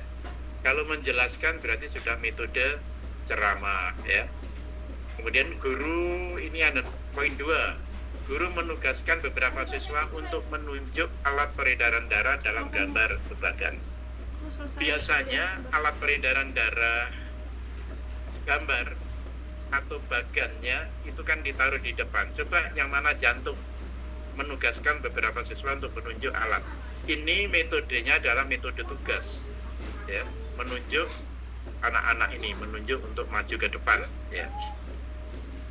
Kalau menjelaskan berarti sudah metode ceramah, ya. Kemudian guru, ini ada poin 2. Guru menugaskan beberapa siswa untuk menunjuk alat peredaran darah dalam gambar bagan. Biasanya alat peredaran darah gambar atau bagannya itu kan ditaruh di depan. Coba yang mana jantung? Menugaskan beberapa siswa untuk menunjuk alat. Ini metodenya adalah metode tugas, ya, menunjuk anak-anak ini, menunjuk untuk maju ke depan, ya.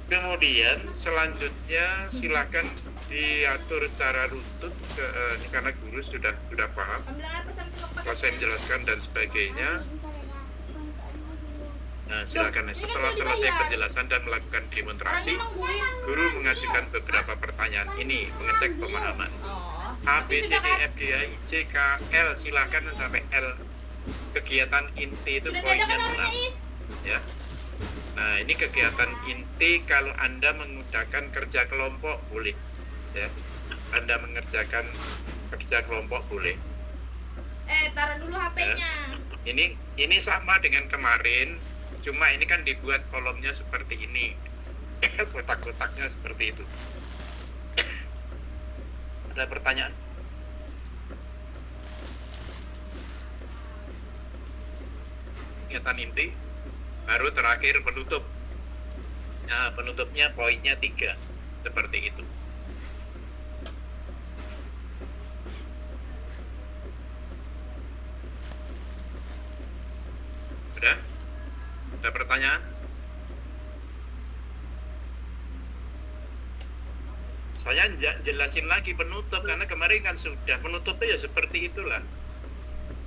Kemudian selanjutnya silakan diatur secara runtut ini karena guru sudah paham. Setelah saya menjelaskan dan sebagainya. Nah, silakan setelah selesai penjelasan dan melakukan demonstrasi, guru mengajukan beberapa pertanyaan. Ini mengecek pemahaman. A, B, C, D, F, G, H, I, J, K, L, silakan sampai L. Kegiatan inti itu poinnya 6. Ya. Nah, ini kegiatan inti kalau Anda menggunakan kerja kelompok boleh. Ya. Anda mengerjakan kerja kelompok boleh. Taruh dulu HP-nya. Ya. Ini sama dengan kemarin, cuma ini kan dibuat kolomnya seperti ini. Kotak-kotaknya seperti itu. Ada pertanyaan? Kegiatan inti, baru terakhir penutup. Nah, penutupnya poinnya 3, seperti itu. Sudah? Ada pertanyaan? Saya jelasin lagi penutup, karena kemarin kan sudah. Penutupnya ya seperti itulah.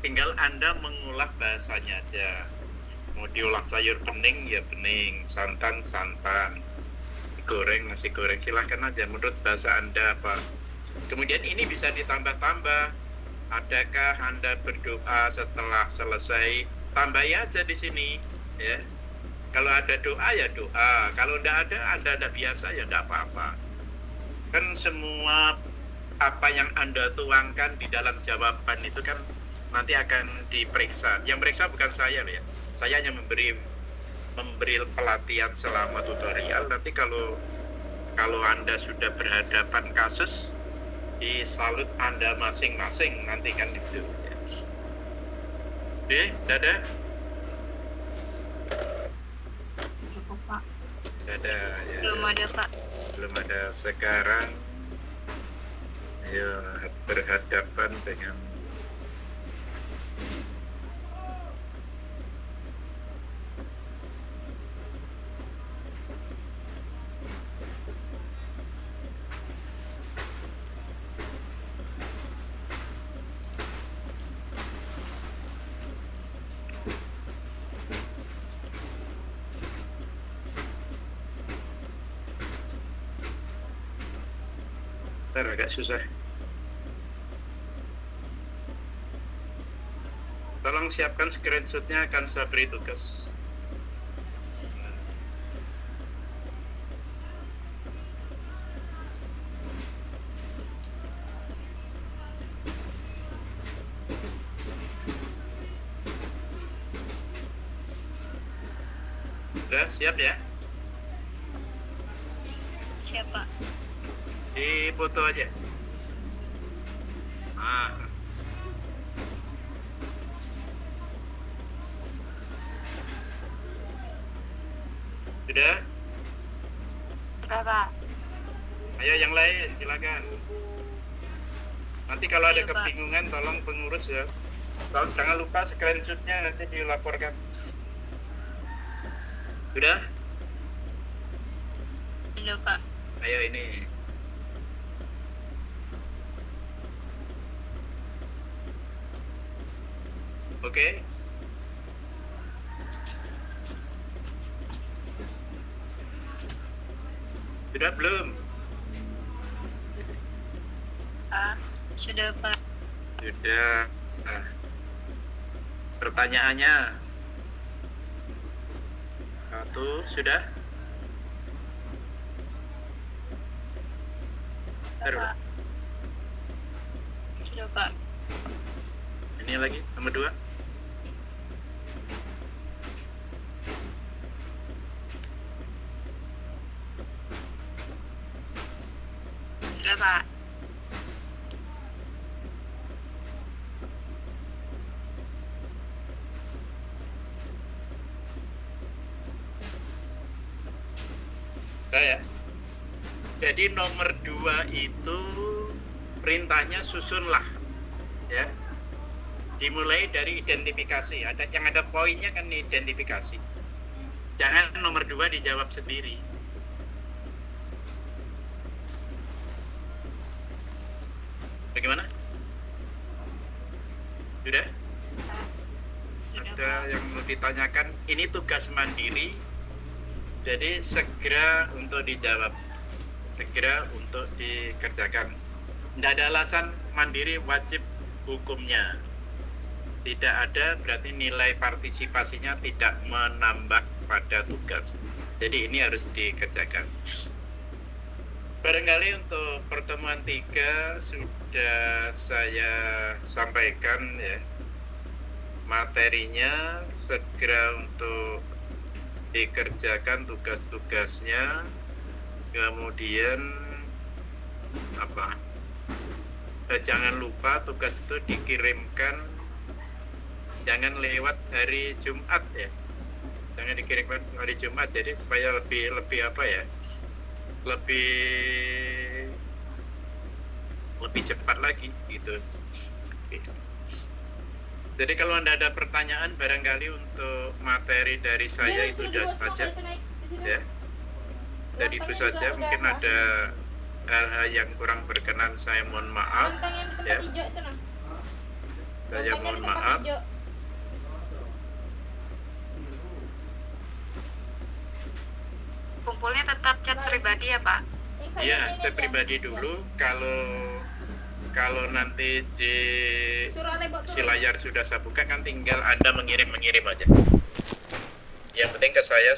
Tinggal Anda mengolah bahasanya aja. Mau diolah sayur bening ya bening, santan santan, goreng nasi goreng, silahkan aja menurut bahasa Anda apa. Kemudian ini bisa ditambah-tambah. Adakah Anda berdoa setelah selesai? Tambahi aja di sini, ya. Kalau ada doa ya doa, kalau tidak ada Anda tidak biasa ya tidak apa-apa. Kan semua apa yang Anda tuangkan di dalam jawaban itu kan nanti akan diperiksa. Yang periksa bukan saya loh ya. Saya hanya memberi pelatihan selama tutorial. Nanti kalau Anda sudah berhadapan kasus, disalut Anda masing-masing nanti kan itu. Ya. Oke, dadah. Cukup, Pak. Dadah. Ya. Belum ada, Pak. Belum ada. Sekarang ya berhadapan dengan agak susah. Tolong siapkan screenshotnya, akan saya beri tugas. Sudah siap ya? Siapa? Di foto aja. Sudah? Sudah, Pak. Ayo yang lain, silakan. Nanti kalau ada Ayo, Pak. kebingungan, tolong pengurus ya. Tolong jangan lupa screenshotnya nanti dilaporkan. Sudah? Sudah, Pak. Ayo ini. Oke. Sudah belum? Sudah, Pak. Sudah. Nah, pertanyaannya satu sudah? Baru. Sudah, Pak. Ini lagi nomor 2. Sudah, Pak. Sudah ya. Jadi nomor 2 itu perintahnya susunlah, ya. Dimulai dari identifikasi. Yang ada poinnya kan identifikasi. Jangan nomor 2 dijawab sendiri. Bagaimana? Sudah? Ada yang mau ditanyakan? Ini tugas mandiri, jadi segera untuk dijawab, segera untuk dikerjakan. Tidak ada alasan mandiri wajib hukumnya. Tidak ada, berarti nilai partisipasinya tidak menambah pada tugas. Jadi ini harus dikerjakan. Barangkali untuk pertemuan 3 sudah saya sampaikan ya. Materinya segera untuk dikerjakan tugas-tugasnya. Kemudian jangan lupa tugas itu dikirimkan, jangan lewat hari Jumat ya. Jangan dikirimkan hari Jumat, jadi supaya lebih cepat lagi gitu. Jadi kalau Anda ada pertanyaan barangkali untuk materi dari saya itu sudah saja ya. Dari itu saja, mungkin ada hal-hal yang kurang berkenan saya mohon maaf ya. Saya mohon maaf. Kumpulnya tetap chat pribadi ya Pak? Iya, chat pribadi dulu. Kalau nanti di layar sudah saya buka kan tinggal Anda mengirim aja. Yang penting ke saya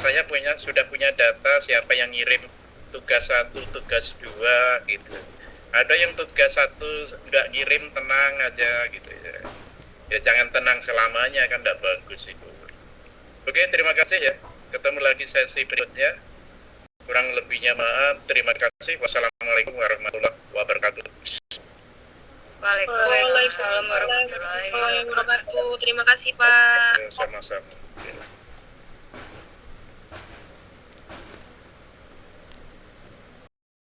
sudah punya data siapa yang ngirim tugas 1, tugas 2 gitu. Ada yang tugas 1 nggak ngirim, tenang aja gitu ya. Ya jangan tenang selamanya, kan nggak bagus itu. Oke, terima kasih ya. Ketemu lagi sesi berikutnya. Kurang lebihnya maaf. Terima kasih. Wassalamualaikum warahmatullahi wabarakatuh. Waalaikumsalam warahmatullahi wabarakatuh. Terima kasih Pak. Sama-sama.